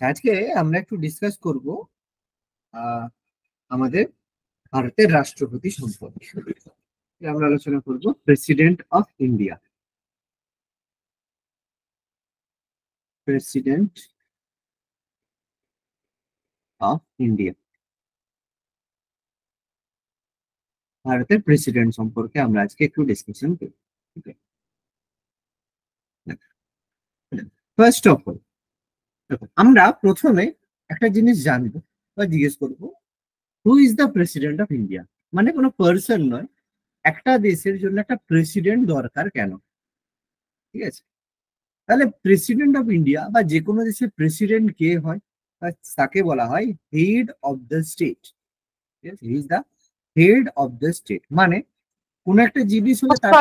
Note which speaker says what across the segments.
Speaker 1: আজকে আমরা একটু ডিসকাস করব আমাদের ভারতের রাষ্ট্রপতি সম্পর্কে। আমরা আলোচনা করব president of India. President of India, ভারতের প্রেসিডেন্ট সম্পর্কে আমরা আজকে একটু ডিসকাশন করব। ফার্স্ট অফ অল, আমরা প্রথমে একটা জিনিস জানবো বা জিজ্ঞেস করবো, who is the president of India? মানে কোনো পার্সন নয়, একটা দেশের জন্য একটা প্রেসিডেন্ট দরকার কেন? ঠিক আছে, তাহলে প্রেসিডেন্ট অফ ইন্ডিয়া বা যে কোনো দেশের প্রেসিডেন্ট কে হয়? তাকে বলা হয় head of the state. He is the head of the state. মানে কোন একটা জিনিস হলে তার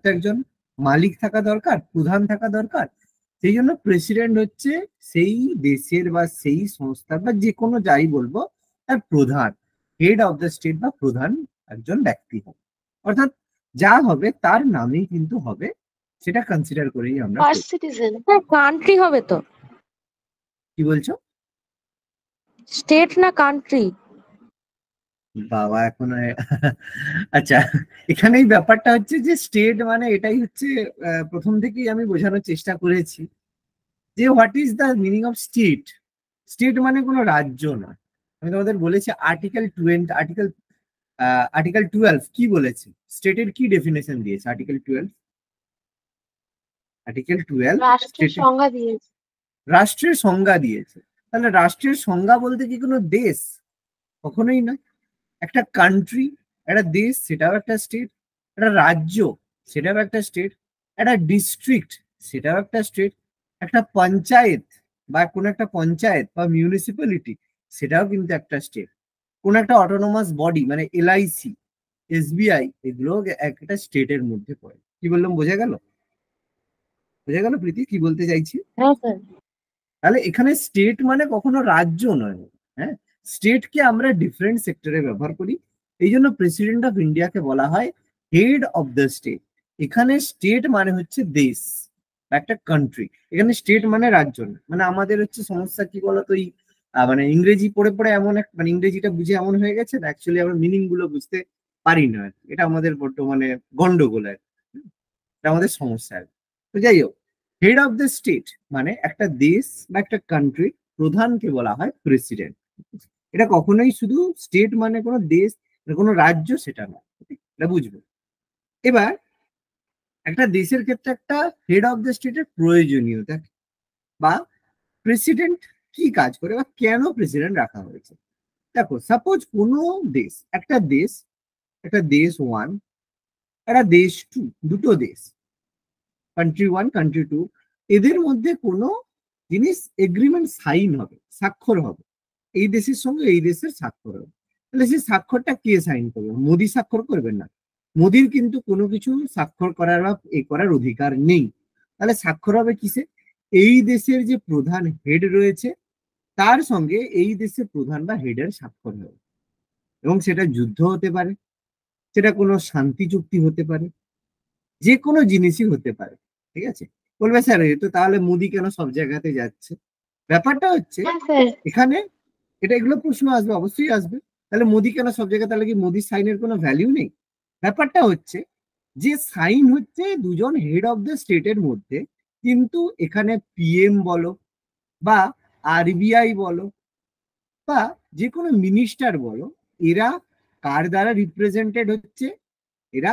Speaker 1: তো একজন মালিক থাকা দরকার, প্রধান থাকা দরকার। সেই জন্য প্রেসিডেন্ট হচ্ছে সেই দেশের বা সেই সংস্থার বা যে কোনো যাই বলবো তার প্রধান, হেড অফ দ্য স্টেট বা প্রধান একজন ব্যক্তি হবে। অর্থাৎ যা হবে তার নামেই কিন্তু হবে, সেটা কনসিডার করেই আমরা।
Speaker 2: ফার্স্ট সিটিজেন কান্ট্রি হবে তো?
Speaker 1: কি বলছো?
Speaker 2: স্টেট না কান্ট্রি?
Speaker 1: বাবা এখন আচ্ছা, এখানেই ব্যাপারটা হচ্ছে যে স্টেট মানে এটাই হচ্ছে প্রথম থেকেই আমি বোঝানোর চেষ্টা করেছি যে what is the meaning of state. State মানে কোনো রাজ্য না। আমি তোমাদের বলেছি আর্টিকেল 12 কি বলেছে, স্টেটের কি ডেফিনেশন দিয়েছে আর্টিকেল 12
Speaker 2: রাষ্ট্রের সংজ্ঞা দিয়েছে।
Speaker 1: রাষ্ট্রের সংজ্ঞা দিয়েছে। তাহলে রাষ্ট্রের সংজ্ঞা বলতে কি কোনো দেশ? কখনোই না। একটা কান্ট্রি, একটা দেশ, সেটাও একটা স্টেট। একটা রাজ্য, সেটাও একটা স্টেট। একটা ডিস্ট্রিক্ট, সেটাও একটা স্টেট। একটা পঞ্চায়েত বা কোনো একটা পঞ্চায়েত বা মিউনিসিপ্যালিটি, সেটাও কিন্তু একটা স্টেট। কোন একটা অটোনোমাস বডি মানে এলআইসি, এসবিআই, এগুলো একটা স্টেটের মধ্যে পড়ে। কি বললাম, বোঝা গেল? বোঝা গেল প্রীতি কি বলতে চাইছি?
Speaker 2: হ্যাঁ স্যার।
Speaker 1: তাহলে এখানে স্টেট মানে কখনো রাজ্য নয়। হ্যাঁ, স্টেটকে আমরা ডিফারেন্ট সেক্টরে ব্যবহার করি। এই জন্য প্রেসিডেন্ট অফ ইন্ডিয়াকে বলা হয় হেড অফ দ্য স্টেট। এখানে স্টেট মানে হচ্ছে দেশ বা একটা কান্ট্রি। এখানে স্টেট মানে রাজ্য না। মানে আমাদের হচ্ছে সমস্যা কি বলতো, এই মানে ইংরেজি পড়ে পড়ে এমন এক মানে ইংরেজিটা বুঝে এমন হয়ে গেছে না, অ্যাকচুয়ালি আমরা মিনিং গুলো বুঝতে পারি না। এটা আমাদের বর্তমানে গন্ডগোল আর কি। এটা আমাদের সমস্যা আর কি। তো যাই হোক, হেড অফ দ্য স্টেট মানে একটা দেশ বা একটা কান্ট্রি প্রধানকে বলা হয় প্রেসিডেন্ট। এটা কখনোই শুধু স্টেট মানে কোনো দেশ, কোনো রাজ্য, সেটা না। এটা বুঝবো। এবার একটা দেশের ক্ষেত্রে একটা হেড অফ দ্য স্টেটের প্রয়োজনীয়তা বা প্রেসিডেন্ট কি কাজ করে বা কেন প্রেসিডেন্ট রাখা হয়েছে। দেখো, সাপোজ কোনো দেশ, একটা দেশ ওয়ান, একটা দেশ টু, দুটো দেশ, কান্ট্রি ওয়ান কান্ট্রি টু, এদের মধ্যে কোনো জিনিস এগ্রিমেন্ট সাইন হবে, স্বাক্ষর হবে। এই দেশের সঙ্গে এই দেশের স্বাক্ষর হবে। তাহলে সেই স্বাক্ষরটা কে সাইন করবে? মোদি স্বাক্ষর করবেন না। মোদির কিন্তু কোনো কিছু স্বাক্ষর করার বা এ করার অধিকার নেই। তাহলে স্বাক্ষর হবে কিসে? এই দেশের যে প্রধান হেড রয়েছে তার সঙ্গে এই দেশের প্রধান বা হেডের স্বাক্ষর হবে। এবং সেটা যুদ্ধ হতে পারে, সেটা কোনো শান্তি চুক্তি হতে পারে, যে কোনো জিনিসই হতে পারে। ঠিক আছে, বলবে স্যার এ তো তাহলে মোদি কেন সব জায়গাতে যাচ্ছে? ব্যাপারটা হচ্ছে এখানে, এগুলো প্রশ্ন আসবে, অবশ্যই আসবে। তাহলে মোদি কেন সব জায়গায়? তাহলে কি মোদির সাইনের কোনো ভ্যালিউ নেই? ব্যাপারটা হচ্ছে যে সাইন হচ্ছে দুজন হেড অফ দ্য স্টেটের মধ্যে, কিন্তু এখানে পিএম বলো বা আরবিআই বলো বা যে কোনো মিনিস্টার বলো, এরা কার দ্বারা রিপ্রেজেন্টেড হচ্ছে? এরা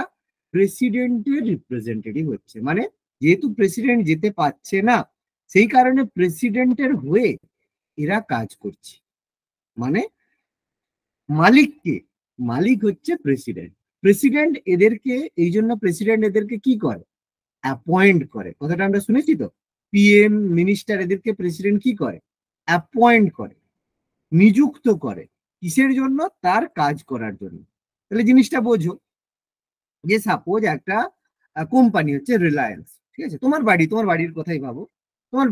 Speaker 1: প্রেসিডেন্টের রিপ্রেজেন্টেটিভ হচ্ছে। মানে যেহেতু প্রেসিডেন্ট যেতে পারছে না, সেই কারণে প্রেসিডেন্টের হয়ে এরা কাজ করছে। মানে মালিক কে? মালিক হচ্ছে প্রেসিডেন্ট। প্রেসিডেন্ট এদেরকে, এই জন্য প্রেসিডেন্ট এদেরকে কি করে? অ্যাপয়েন্ট করে। কথাটা আমরা শুনেছি তো, পিএম মিনিস্টার এদেরকে প্রেসিডেন্ট কি করে? অ্যাপয়েন্ট করে, নিযুক্ত করে। কিসের জন্য? তার কাজ করার জন্য। তাহলে জিনিসটা বোঝো যে সাপোজ একটা কোম্পানি হচ্ছে রিলায়েন্স। ঠিক আছে, তোমার বাড়ির কথাই ভাবো। তোমার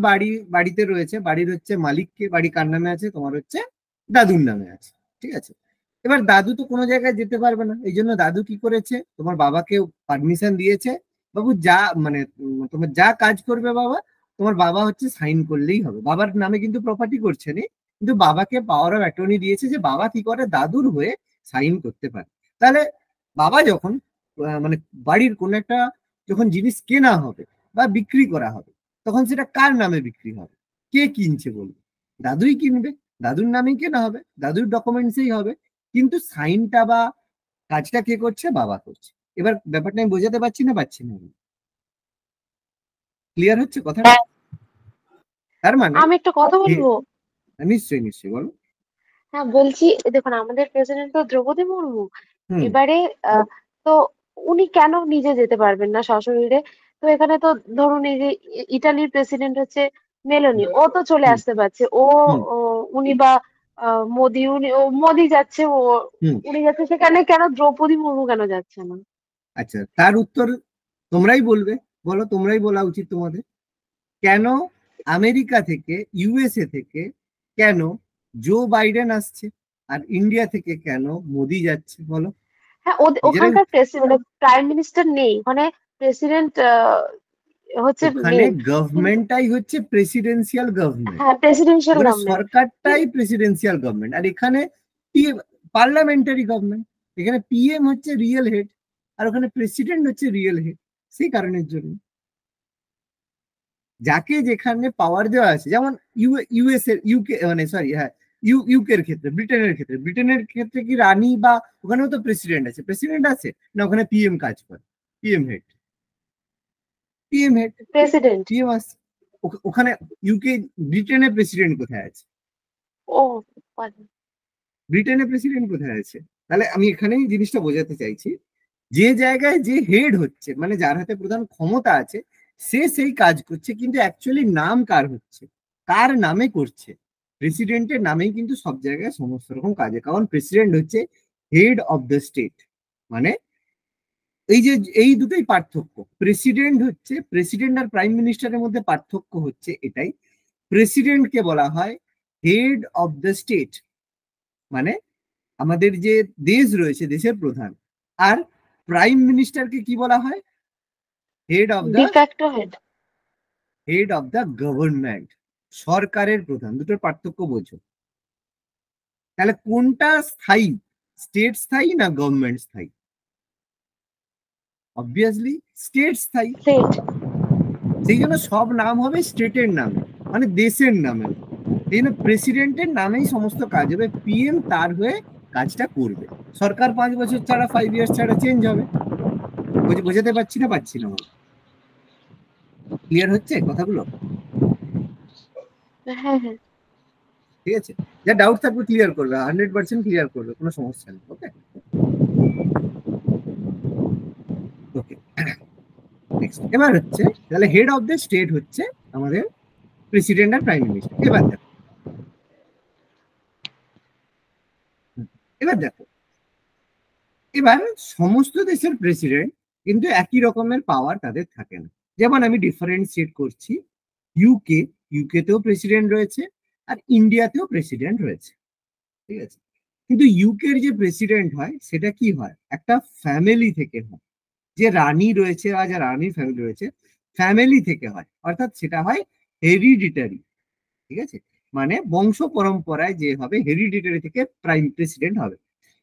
Speaker 1: বাড়িতে রয়েছে, বাড়ির হচ্ছে মালিককে, বাড়ি কার নামে আছে? তোমার হচ্ছে দাদুর নামে আছে। ঠিক আছে, এবার দাদু তো কোনো জায়গায় যেতে পারবে না, এই জন্য দাদু কি করেছে? তোমার বাবাকে পারমিশন দিয়েছে, বাবু যা মানে তোমার যা কাজ করবে বাবা, তোমার বাবা হচ্ছে সাইন করলেই হবে, বাবার নামে কিন্তু প্রপার্টি করছে না, কিন্তু বাবাকে পাওয়ার অফ অ্যাটর্নি দিয়েছে যে বাবা কি করে দাদুর হয়ে সাইন করতে পারে। তাহলে বাবা যখন মানে বাড়ির কোন একটা যখন জিনিস কেনা হবে বা বিক্রি করা হবে, তখন সেটা কার নামে বিক্রি হবে, কে কিনছে বলবে, দাদুই কিনবে, দাদুর নামেই কেনা হবে, দাদুর ডকুমেন্টসেই হবে, কিন্তু সাইনটা বা কাজটা কে করছে, বাবা করছে। এবার ব্যাপারটা আমি বোঝাতে পারছি না, পাচ্ছি না? ক্লিয়ার হচ্ছে কথাটা? তার মানে
Speaker 2: আমি একটা কথা বলবো।
Speaker 1: নিশ্চয়ই নিশ্চয়ই বলো।
Speaker 2: হ্যাঁ, বলছি, দেখুন আমাদের প্রেসিডেন্ট তো দ্রৌপদী মুর্মু।
Speaker 1: হুম
Speaker 2: এবারে তো উনি কেন নিজে যেতে পারবেন না সশরীরে? তো এখানে তো ধরুন এই যে ইটালির প্রেসিডেন্ট হচ্ছে মেলোনি, ও তো চলে
Speaker 1: হুম
Speaker 2: আসতে পারছে। ও
Speaker 1: হুম
Speaker 2: ও, উনি বা মোদি, মোদি যাচ্ছে,
Speaker 1: হুম।
Speaker 2: উনি যাচ্ছে, সেখানে কেন দ্রৌপদী মুর্মু কেন যাচ্ছে না?
Speaker 1: আচ্ছা, তার উত্তর তোমরাই বলবে। বলো, তোমরাই বলা উচিত তোমাদের। কেন আমেরিকা থেকে, ইউএসএ থেকে কেন জো বাইডেন আসছে, আর ইন্ডিয়া থেকে কেন মোদি যাচ্ছে, বলো।
Speaker 2: হ্যাঁ,
Speaker 1: নিজেরাই
Speaker 2: ওখানকার প্রেসিডেন্ট মানে প্রাইম মিনিস্টার নেই, মানে প্রেসিডেন্ট হচ্ছে
Speaker 1: ওখানে
Speaker 2: মেন। কিন্তু
Speaker 1: গভর্নমেন্টটাই হচ্ছে প্রেসিডেন্সিয়াল গভর্নমেন্ট।
Speaker 2: হ্যাঁ, প্রেসিডেন্সিয়াল
Speaker 1: ওখানে
Speaker 2: গভর্নমেন্ট।
Speaker 1: সরকারটাই প্রেসিডেন্সিয়াল গভর্নমেন্ট, আর এখানে পার্লামেন্টারি গভর্নমেন্ট। এখানে পিএম হচ্ছে রিয়েল হেড, আর ওখানে প্রেসিডেন্ট হচ্ছে রিয়েল হেড। সেই কারণের জন্য যাকে যেখানে পাওয়ার দেওয়া আছে, যেমন ইউএস এর, ইউকে মানে সরি হ্যাঁ, ইউকের ক্ষেত্রে, ব্রিটেনের ক্ষেত্রে কি রানী বা ওখানেও তো প্রেসিডেন্ট আছে, প্রেসিডেন্ট আছে না, ওখানে পিএম কাজ করে, PM head, PM head,
Speaker 2: president.
Speaker 1: PM আছে। ওখানে ইউকে, ব্রিটেনের প্রেসিডেন্ট কোথায় আছে?
Speaker 2: ও আচ্ছা।
Speaker 1: ব্রিটেনের প্রেসিডেন্ট কোথায় আছে? তাহলে আমি এখানেই জিনিসটা বোঝাতে চাইছি, যে জায়গায় যে হেড হচ্ছে, মানে যার হাতে প্রধান ক্ষমতা আছে, সে সেই কাজ করছে, কিন্তু অ্যাকচুয়ালি নাম কার হচ্ছে, কার নামে করছে? প্রেসিডেন্টের নামেই কিন্তু সব জায়গায় সমস্ত রকম কাজে, কারণ প্রেসিডেন্ট হচ্ছে হেড অফ দ্য স্টেট। মানে এই যে এই দুটোই পার্থক্য, প্রেসিডেন্ট হচ্ছে, প্রেসিডেন্ট আর প্রাইম মিনিস্টারের মধ্যে পার্থক্য হচ্ছে এটাই, প্রেসিডেন্টকে বলা হয় হেড অফ দ্য স্টেট, মানে আমাদের যে দেশ রয়েছে, দেশের প্রধান। আর প্রাইম মিনিস্টারকে কি বলা হয়? Head of the,
Speaker 2: de facto head.
Speaker 1: Head of the government, সরকারের প্রধান। দুটোর পার্থক্য বোঝো। তাহলে কোনটা স্থায়ী, স্টেট স্থায়ী না গভর্নমেন্ট স্থায়ী? অবভিয়াসলি স্টেট স্থায়ী।
Speaker 2: স্টেট।
Speaker 1: সেই জন্য সব নাম হবে স্টেটের নামে, মানে দেশের নামে। এই জন্য প্রেসিডেন্টের নামেই সমস্ত কাজ হবে, পিএম তার হয়ে কাজটা করবে। সরকার 5 বছর ছাড়া, 5 ইয়ার্স ছাড়া চেঞ্জ হবে। বোঝাতে পারছি না, পাচ্ছি না? ক্লিয়ার হচ্ছে কথাগুলো?
Speaker 2: হ্যাঁ, হ্যাঁ।
Speaker 1: ঠিক আছে, যা ডাউট থাকবে ক্লিয়ার করবে, 100% ক্লিয়ার করবে, কোনো সমস্যা নেই। ওকে, ওকে। নেক্সট, এবার হচ্ছে তাহলে হেড অফ দ্য স্টেট হচ্ছে আমাদের প্রেসিডেন্ট আর প্রাইম মিনিস্টার। এবার দেখো, এবার দেখো, এবার সমস্ত দেশের প্রেসিডেন্ট কিন্তু একই রকমের পাওয়ার তাদের থাকে না। যেমন আমি ডিফারেন্সিয়েট করছি, ইউকে, ইউকেতেও প্রেসিডেন্ট রয়েছে, আর ইন্ডিয়াতেও প্রেসিডেন্ট রয়েছে। ঠিক আছে, কিন্তু ইউকের যে প্রেসিডেন্ট হয় সেটা কি হয়, একটা ফ্যামিলি থেকে হয়। যে রানী রয়েছে বা যে রানীর ফ্যামিলি রয়েছে, ফ্যামিলি থেকে হয়, অর্থাৎ সেটা হয় হেরিডিটারি। ঠিক আছে, মানে বংশ পরম্পরায় যে হবে, হেরিডিটারি থেকে প্রাইম প্রেসিডেন্ট হবে।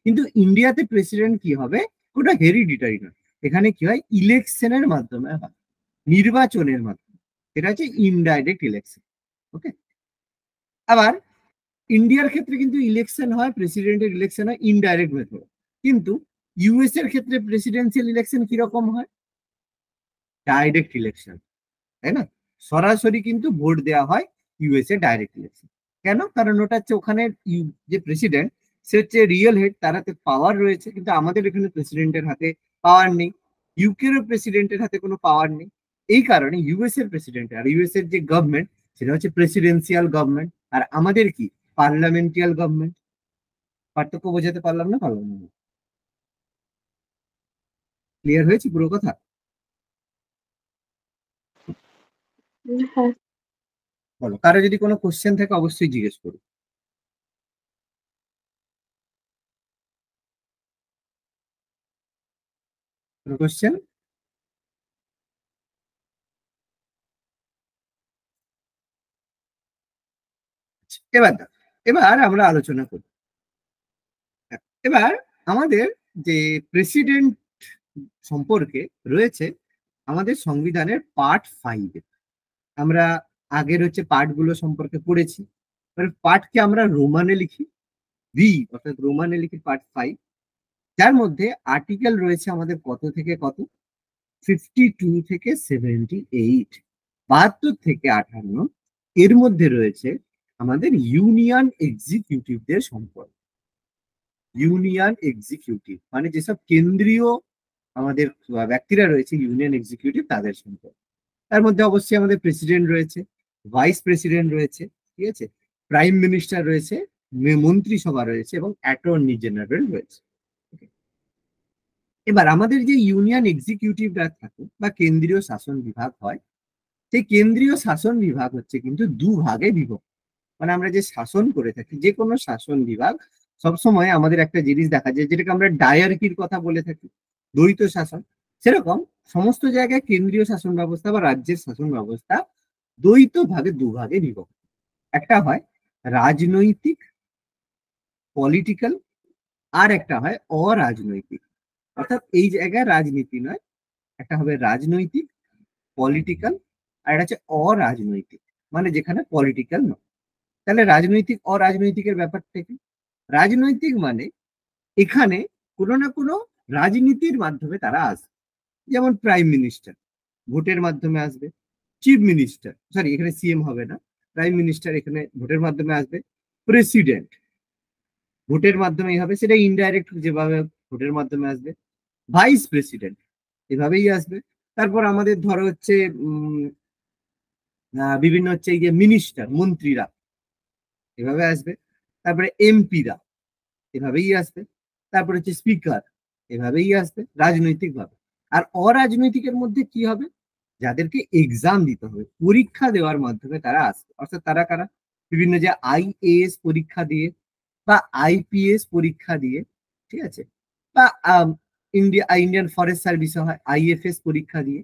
Speaker 1: কিন্তু ইন্ডিয়াতে প্রেসিডেন্ট কি হবে, ওটা হেরিডিটারি নয়, এখানে কি হয়, ইলেকশনের মাধ্যমে হয়, নির্বাচনের মাধ্যমে। এটা হচ্ছে ইনডাইরেক্ট ইলেকশন। ওকে, আবার ইন্ডিয়ার ক্ষেত্রে কিন্তু ইলেকশন হয়, প্রেসিডেন্টের ইলেকশন হয় ইনডাইরেক্ট মেথড। কিন্তু ইউএস এর ক্ষেত্রে প্রেসিডেন্সিয়াল ইলেকশন কিরকম হয়, ডাইরেক্ট ইলেকশন, তাই না? সরাসরি কিন্তু ভোট দেওয়া হয় ইউএসএ, ডাইরেক্ট ইলেকশন। কেন? কারণ ওটা হচ্ছে ওখানে যে প্রেসিডেন্ট, সে হচ্ছে রিয়েল হেড, তার হাতে পাওয়ার রয়েছে, কিন্তু আমাদের এখানে প্রেসিডেন্টের হাতে পাওয়ার নেই, ইউকেরও প্রেসিডেন্টের হাতে কোনো পাওয়ার নেই। এই কারণে ইউএস এর প্রেসিডেন্ট আর ইউএস এর যে গভর্নমেন্ট, সেটা হচ্ছে প্রেসিডেন্সিয়াল গভর্নমেন্ট, আর আমাদের কি, পার্লামেন্টারিয়াল গভর্নমেন্ট। পার্থক্য বোঝাতে পারলাম না, পারলাম না? ক্লিয়ার হয়েছে পুরো কথা?
Speaker 2: হ্যাঁ।
Speaker 1: বলো, কারো যদি কোনো কোশ্চেন থাকে অবশ্যই জিজ্ঞেস করো। কোনো কোশ্চেন? এবার দেখো, এবার আমরা আলোচনা করি। এবার আমাদের যে প্রেসিডেন্ট সম্পর্কে রয়েছে আমাদের সংবিধানের পার্ট 5। আমরা আগের হচ্ছে পার্ট গুলো সম্পর্কে পড়েছি, এবার পার্টকে আমরা রোমানে লিখি, ভি অর্থাৎ রোমানে লিখি পার্ট 5, যার মধ্যে আর্টিকেল রয়েছে আমাদের কত থেকে কত, 52 থেকে 78, 72 থেকে 58। এর মধ্যে রয়েছে আমাদের ইউনিয়ন এক্সিকিউটিভদের সম্পর্ক। ইউনিয়ন এক্সিকিউটিভ মানে যেসব কেন্দ্রীয় আমাদের ব্যক্তিরা রয়েছে ইউনিয়ন এক্সিকিউটিভ তাদের সম্পর্ক। তার মধ্যে অবশ্যই আমাদের প্রেসিডেন্ট রয়েছে, ভাইস প্রেসিডেন্ট রয়েছে, ঠিক আছে, প্রাইম মিনিস্টার রয়েছে, মন্ত্রিসভা রয়েছে এবং অ্যাটর্নি জেনারেল রয়েছে। এবার আমাদের যে ইউনিয়ন এক্সিকিউটিভরা থাকে বা কেন্দ্রীয় শাসন বিভাগ হয়, সেই কেন্দ্রীয় শাসন বিভাগ হচ্ছে কিন্তু দুভাগে বিভক্ত। মানে আমরা যে শাসন করে থাকি যে কোনো শাসন বিভাগ সবসময় আমাদের একটা জিনিস দেখা যায় যেটাকে আমরা ডায়ারকির কথা বলে থাকি, দ্বৈত শাসন। সেরকম সমস্ত জায়গায় কেন্দ্রীয় শাসন ব্যবস্থা বা রাজ্যের শাসন ব্যবস্থা দ্বৈত ভাগে দুভাগে বিভক্ত। একটা হয় রাজনৈতিক পলিটিক্যাল, আর একটা হয় অরাজনৈতিক। অর্থাৎ এই জায়গায় রাজনীতি নয়, একটা হবে রাজনৈতিক পলিটিক্যাল, আর এটা হচ্ছে অরাজনৈতিক মানে যেখানে পলিটিক্যাল নয়। তাহলে রাজনৈতিক অরাজনৈতিকের ব্যাপারটা কি? রাজনৈতিক মানে এখানে কোনো না কোনো রাজনীতির মাধ্যমে তারা আসবে, যেমন প্রাইম মিনিস্টার ভোটের মাধ্যমে আসবে, চিফ মিনিস্টার সরি এখানে সিএম হবে না, প্রাইম মিনিস্টার এখানে ভোটের মাধ্যমে আসবে, প্রেসিডেন্ট ভোটের মাধ্যমেই হবে, সেটা ইনডাইরেক্ট যেভাবে ভোটের মাধ্যমে আসবে, ভাইস প্রেসিডেন্ট এভাবেই আসবে। তারপর আমাদের ধরো হচ্ছে বিভিন্ন হচ্ছে এই যে মিনিস্টার মন্ত্রীরা এভাবে আসবে, তারপরে এমপিরা এভাবেই আসবে, তারপরে হচ্ছে স্পিকার এভাবেই আসবে রাজনৈতিক ভাবে। আর অরাজনৈতিকের মধ্যে কি হবে? যাদেরকে এক্সাম দিতে হবে, পরীক্ষা দেওয়ার মাধ্যমে তারা আসবে। অর্থাৎ তারা কারা? বিভিন্ন যে আইএএস পরীক্ষা দিয়ে বা আইপিএস পরীক্ষা দিয়ে, ঠিক আছে, বা ইন্ডিয়ান ফরেস্ট সার্ভিসে হয় আইএফএস পরীক্ষা দিয়ে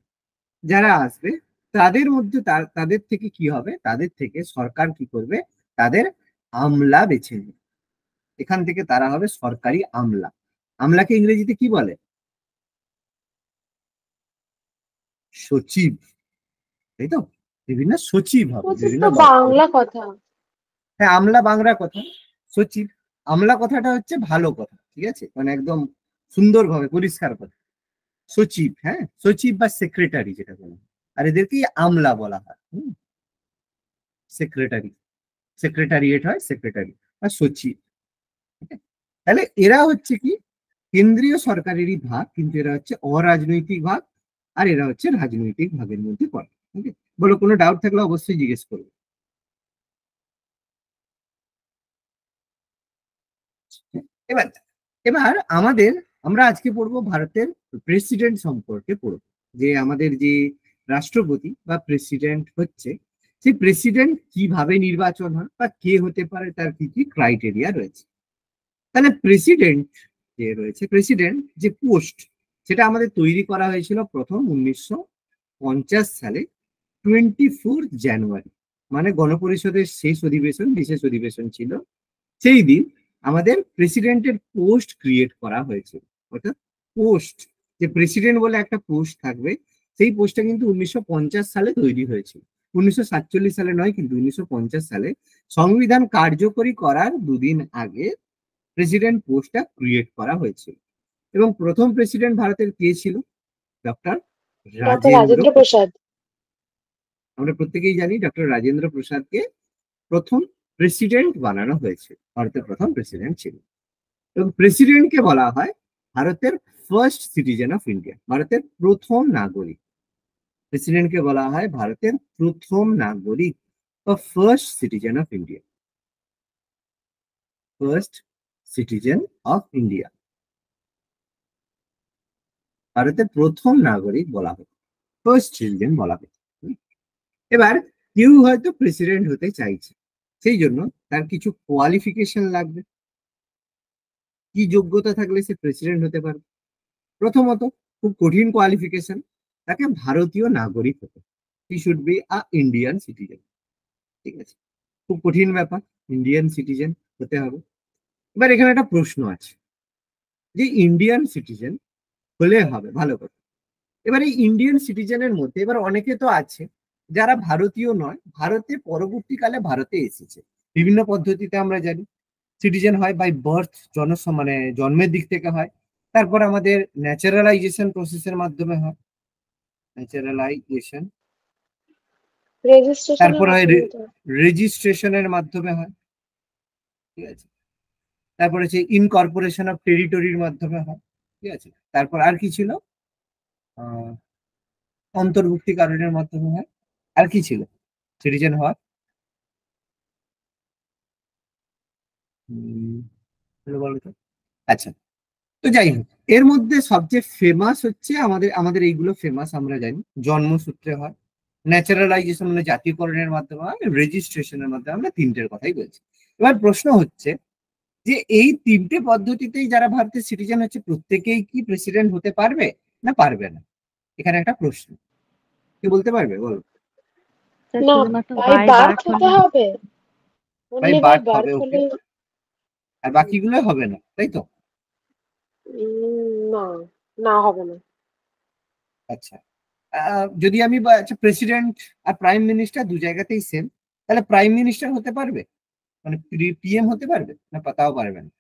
Speaker 1: যারা আসবে, তাদের মধ্যে তাদের থেকে কি হবে, তাদের থেকে সরকার কি করবে, তাদের আমলা বেছে নেবে। এখান থেকে তারা হবে সরকারি আমলা। আমলাকে ইংরেজিতে কি বলে? সচিব, তাই তো? বিভিন্ন সচিব হবে
Speaker 2: সচিব
Speaker 1: বিভিন্ন
Speaker 2: তো
Speaker 1: দপ্তর।
Speaker 2: বাংলা কথা।
Speaker 1: হ্যাঁ, আমলা বাংলা কথা, সচিব। আমলা কথাটা হচ্ছে ভালো কথা, ঠিক আছে, মানে একদম সুন্দরভাবে পরিষ্কার কথা। সচিব, হ্যাঁ, সচিব বা সেক্রেটারি যেটা বলা হয়। আর এদেরকে আমলা বলা হয়। সেক্রেটারি, সেক্রেটারিয়েট হয় সেক্রেটারি আর সচিব। তাহলে এরা হচ্ছে কি কেন্দ্রীয় সরকারেরই ভাগ, কিন্তু এরা হচ্ছে অরাজনৈতিক ভাগ, আর এরা হচ্ছে রাজনৈতিক ভাগের মধ্যে পড়ে। ওকে, বলো, কোনো ডাউট থাকলে অবশ্যই জিজ্ঞেস করবে। এবার এবার আমরা আজকে পড়বো ভারতের প্রেসিডেন্ট সম্পর্কে পড়বো, যে আমাদের যে রাষ্ট্রপতি বা প্রেসিডেন্ট হচ্ছে, সেই প্রেসিডেন্ট কিভাবে নির্বাচন হয় বা কে হতে পারে, তার কি কি ক্রাইটেরিয়া রয়েছে। তাহলে প্রেসিডেন্ট যে রয়েছে, প্রেসিডেন্ট যে পোস্ট, সেটা আমাদের তৈরি করা হয়েছিল প্রথম 1950 সালে 24 জানুয়ারি, মানে গণপরিষদের শেষ অধিবেশন, বিশেষ অধিবেশন ছিল সেই দিন আমাদের প্রেসিডেন্টের পোস্ট ক্রিয়েট করা হয়েছিল। অর্থাৎ পোস্ট, যে প্রেসিডেন্ট বলে একটা পোস্ট থাকবে, সেই পোস্টটা কিন্তু 1950 সালে তৈরি হয়েছিল। 1947 সালে নয়, কিন্তু 1950 সালে সংবিধান কার্যকরী করার দুদিন আগে প্রেসিডেন্ট পোস্টটা ক্রিয়েট করা হয়েছিল। এবং প্রথম প্রেসিডেন্ট ভারতের কে ছিল? Doctor
Speaker 2: doctor
Speaker 1: Rajendra
Speaker 2: Rajendra
Speaker 1: Prasad.
Speaker 2: প্রসাদ।
Speaker 1: আমরা প্রত্যেকেই জানি ডক্টর রাজেন্দ্র প্রসাদকে প্রথম প্রেসিডেন্ট বানানো হয়েছে, ভারতের প্রথম প্রেসিডেন্ট ছিল। এবং প্রেসিডেন্টকে বলা হয় ভারতের ফার্স্ট সিটিজেন অফ ইন্ডিয়া, ভারতের প্রথম নাগরিক। প্রেসিডেন্টকে বলা হয় ভারতের প্রথম নাগরিক বা first citizen of India, first citizen of India, ভারতের প্রথম নাগরিক বলা হয়, ফার্স্ট সিটিজেন বলা হয়। এবার কেউ হয়তো প্রেসিডেন্ট হতে চাইছে, সেই জন্য তার কিছু কোয়ালিফিকেশন লাগবে। কি যোগ্যতা থাকলে সে প্রেসিডেন্ট হতে পারবে? প্রথমত, খুব কঠিন কোয়ালিফিকেশন, তাকে ভারতীয় নাগরিক হতে, he should be a Indian citizen. ঠিক আছে, খুব কঠিন ব্যাপার, ইন্ডিয়ান সিটিজেন হতে হবে। এবার এখানে একটা প্রশ্ন আছে যে ইন্ডিয়ান সিটিজেন হলে হবে, ভালো কথা। এবার এই ইন্ডিয়ান সিটিজেনের মধ্যে এবার অনেকে তো আছে যারা ভারতীয় নয়, ভারতে পরবর্তীকালে ভারতে এসেছে বিভিন্ন পদ্ধতিতে, আমরা জানি সিটিজেন হয় বাই বার্থ, মানে জন্মের দিক থেকে হয়। তারপর আমাদের ন্যাচারালাইজেশন প্রসেসের মাধ্যমে হয়, ন্যাচারালাইজেশন।
Speaker 2: রেজিস্ট্রেশনের
Speaker 1: তারপর হয়
Speaker 2: মাধ্যমে হতে হয়।
Speaker 1: রেজিস্ট্রেশনের মাধ্যমে হয়, ঠিক আছে। তারপর হচ্ছে ইনকর্পোরেশন অফ টেরিটরির মাধ্যমে হয়, ঠিক আছে। তারপর আর কি ছিল, আহ অন্তর্ভুক্তিকরণের মাধ্যমে হয়। আর কি ছিল সিটিজেন হওয়ার? বলো তো। আচ্ছা, তো যাই হোক, এর মধ্যে সবচেয়ে ফেমাস হচ্ছে আমাদের আমাদের এইগুলো ফেমাস আমরা জানি। জন্মসূত্রে হয়, ন্যাচারালাইজেশন মানে জাতীয়করণের মাধ্যমে হয়, রেজিস্ট্রেশনের মাধ্যমে, আমরা তিনটের কথাই বলছি। এবার প্রশ্ন হচ্ছে যে এই তিনটে পদ্ধতিতেই যারা ভারতের সিটিজেন হচ্ছে প্রত্যেকেই কি প্রেসিডেন্ট হতে পারবে না পারবে না? এখানে একটা প্রশ্ন, কি বলতে পারবে বলো?
Speaker 3: স্যার
Speaker 2: না,
Speaker 3: শুধুমাত্র
Speaker 2: বাই
Speaker 3: বাই
Speaker 2: বার্থ
Speaker 3: বার্থ
Speaker 2: হতে
Speaker 3: হলে
Speaker 2: হবে,
Speaker 1: বাই
Speaker 2: অনলি বাই
Speaker 1: বার্থ হবে,
Speaker 2: বার্থ
Speaker 1: ওকে।
Speaker 2: হলে।
Speaker 1: আর বাকিগুলো হবে না, তাই তো?
Speaker 2: না, না হবে না।
Speaker 1: আচ্ছা, যদি আমি আচ্ছা, প্রেসিডেন্ট আর প্রাইম মিনিস্টার দু জায়গাতেই সেম, তাহলে প্রাইম মিনিস্টার হতে পারবে, মানে পিএম হতে পারবে না? তাও পারবে না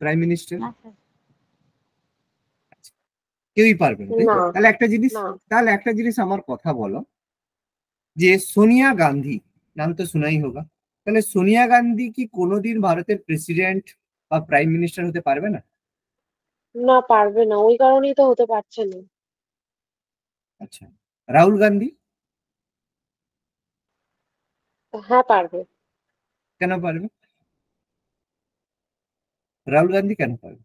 Speaker 1: প্রাইম মিনিস্টার,
Speaker 3: না স্যার।
Speaker 1: কেউই পারবে না, তাই
Speaker 2: না,
Speaker 1: তো? তাহলে একটা জিনিস,
Speaker 2: না,
Speaker 1: আমার কথা বলো, যে সোনিয়া গান্ধী, নাম তো শোনাই হোগা, তাহলে সোনিয়া গান্ধী কি কোনোদিন ভারতের প্রেসিডেন্ট বা প্রাইম মিনিস্টার হতে পারবে না?
Speaker 2: না পারবে না, ওই কারণেই তো হতে পারছে না।
Speaker 1: আচ্ছা, রাহুল গান্ধী
Speaker 2: হ্যাঁ পারবে।
Speaker 1: কেন পারবে? রাহুল গান্ধী কেন পারবে?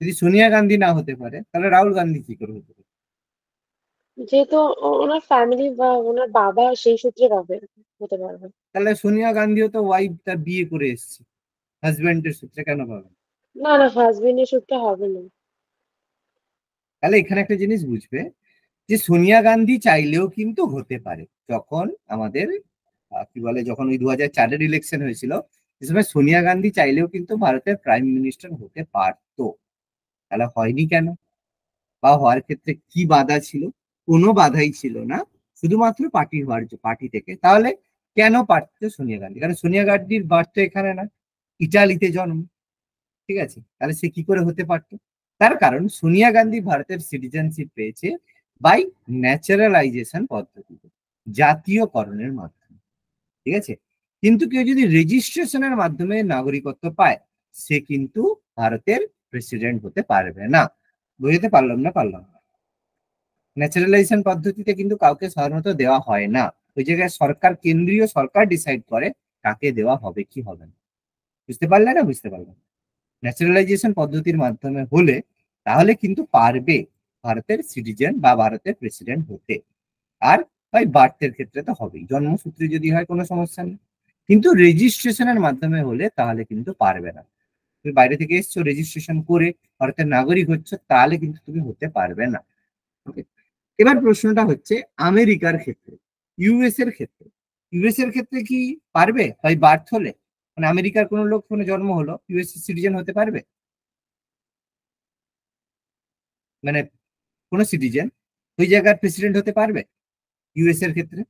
Speaker 1: যদি সোনিয়া গান্ধী না হতে পারে তাহলে রাহুল গান্ধী কি করে হতে পারে?
Speaker 2: যেহেতু ওনার ফ্যামিলি বা ওনার বাবা সেই সূত্রে পাবে, হতে পারবে।
Speaker 1: তাহলে সোনিয়া গান্ধীও তো ওয়াইফ, তার বিয়ে করে এসছে, হাজবেন্ডের সূত্রে, কেন পাবে?
Speaker 2: না না, হাজবেন্ডের সূত্রে হবে না।
Speaker 1: তাহলে এখানে একটা জিনিস বুঝবে যে সোনিয়া গান্ধী চাইলেও কিন্তু হতে পারে। যখন আমাদের কি বলে, যখন ওই 2004-এর ইলেকশন হয়েছিল, সে সময় সোনিয়া গান্ধী চাইলেও কিন্তু ভারতের প্রাইম মিনিস্টার হতে পারতো। তাহলে হয়নি কেন, বা হওয়ার ক্ষেত্রে কি বাধা ছিল? কোনো বাধাই ছিল না, শুধুমাত্র পার্টি থেকে। তাহলে কেন পারতো সোনিয়া গান্ধী? কারণ সোনিয়া গান্ধীর বার্থ তো এখানে না, ইটালিতে জন্ম, ঠিক আছে। তাহলে সে কি করে হতে পারতো? তার কারণ সোনিয়া গান্ধী ভারতের সিটিজেনশিপ পেয়েছে বাই ন্যাচারালাইজেশন পদ্ধতিতে, জাতীয়করণের মাধ্যমে, ঠিক আছে। কিন্তু কেউ যদি রেজিস্ট্রেশনের মাধ্যমে নাগরিকত্ব পায়, সে কিন্তু ভারতের প্রেসিডেন্ট হতে পারবে না। বুঝতে পারলাম না? পারলাম না? ন্যাচারালাইজেশন পদ্ধতিতে কিন্তু কাউকে সাধারণত দেওয়া হয় না। ওই জায়গায় সরকার, কেন্দ্রীয় সরকার ডিসাইড করে কাকে দেওয়া হবে কি হবে না। বুঝতে পারলে না? বুঝতে পারলাম। ন্যাচারালাইজেশন পদ্ধতির মাধ্যমে হলে তাহলে কিন্তু পারবে ভারতের সিটিজেন বা ভারতের প্রেসিডেন্ট হতে। আর ভাই বার্থের ক্ষেত্রে তো হবেই, জন্মসূত্রে যদি হয় কোনো সমস্যা নেই। কিন্তু রেজিস্ট্রেশনের মাধ্যমে হলে তাহলে কিন্তু পারবে না। তুমি বাইরে থেকে এসছো, রেজিস্ট্রেশন করে ভারতের নাগরিক হচ্ছে, তাহলে কিন্তু তুমি হতে পারবে না। ওকে। এবার প্রশ্নটা হচ্ছে আমেরিকার ক্ষেত্রে, ইউএস এর ক্ষেত্রে, ইউএস এর ক্ষেত্রে কি পারবে ভাই বার্থ হলে? মানে আমেরিকার কোনো লোক, কোনো জন্ম হলো, ইউএস সিটিজেন হতে পারবে? মানে কোন সিটিজেন ওই জায়গার প্রেসিডেন্ট হতে পারবে ইউএস এর ক্ষেত্রে?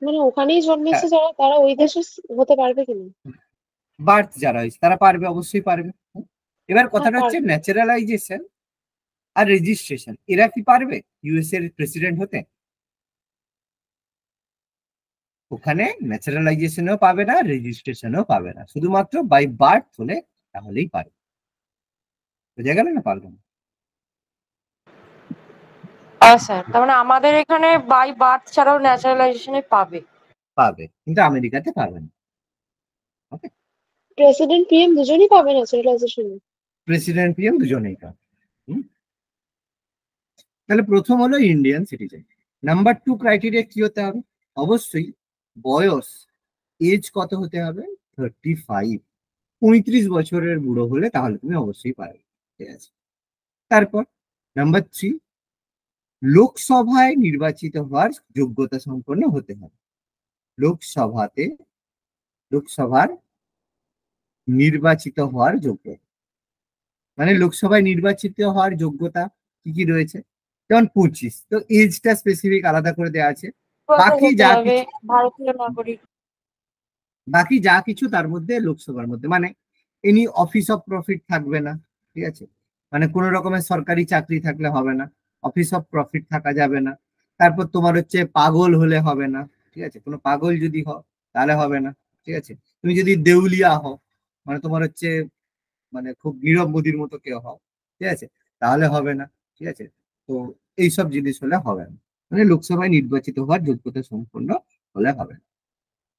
Speaker 2: মানে ওখানেই জন্মেছে
Speaker 1: হ্যাঁ,
Speaker 2: যারা, তারা ওই দেশে হতে পারবে কিনা?
Speaker 1: বার্থ যারা হয়েছে তারা পারবে, অবশ্যই পারবে। এবার
Speaker 2: হ্যাঁ
Speaker 1: কথাটা হচ্ছে
Speaker 2: পারবে।
Speaker 1: ন্যাচারালাইজেশন আর রেজিস্ট্রেশন, এরা কি পারবে ইউএস এর প্রেসিডেন্ট হতে? ওখানে ন্যাচারালাইজেশনও পাবে না, রেজিস্ট্রেশনও পাবে না, শুধুমাত্র বাই বার্থ হলে তাহলেই পারবে। বোঝা গেল না? পারবে না?
Speaker 4: স্যার তার মানে আমাদের এখানে বাই বার্থ ছাড়াও ন্যাচারালাইজেশনে পাবে।
Speaker 1: পাবে, কিন্তু আমেরিকাতে পারবে না। ওকে।
Speaker 2: প্রেসিডেন্ট পিএম দুজনই পাবে ন্যাচারালাইজেশনে।
Speaker 1: প্রেসিডেন্ট পিএম দুজনেই পাবে। হুম? তাহলে প্রথম হলো Indian citizen. Number two criteria কি হতে হবে? অবশ্যই বয়স, এজ কত হতে হবে? 35। 35 বছরের বুড়ো হলে তাহলে তুমি অবশ্যই পারবে, ঠিক আছে। তারপর নাম্বার থ্রি, লোকসভায় নির্বাচিত হওয়ার যোগ্যতা সম্পন্ন হতে হবে। লোকসভার নির্বাচিত হওয়ার যোগ্যতা মানে লোকসভায় নির্বাচিত হওয়ার যোগ্যতা কি কি রয়েছে, যেমন 25, তো এজটা স্পেসিফিক আলাদা করে দেওয়া আছে। বাকি
Speaker 4: হতে
Speaker 1: যা
Speaker 4: হবে,
Speaker 1: কিছু
Speaker 4: ভারতীয় নাগরিক।
Speaker 1: তার মধ্যে লোকসভার মধ্যে মানে এনি অফিস অফ প্রফিট থাকবে না, ঠিক আছে, মানে কোনো রকমের সরকারি চাকরি থাকলে হবে না, অফিস অফ প্রফিট থাকা যাবে না। তারপর তোমার হচ্ছে পাগল হলে হবে না, ঠিক আছে, কোনো পাগল যদি হও তাহলে হবে না, ঠিক আছে। তুমি যদি দেউলিয়া হও, মানে তোমার হচ্ছে মানে খুব নীরব মোদীর মতো কেউ হও, ঠিক আছে, তাহলে হবে না, ঠিক আছে। তো এইসব জিনিস হলে হবে না, মানে লোকসভায় নির্বাচিত হওয়ার যোগ্যতা সম্পন্ন হলে হবে না।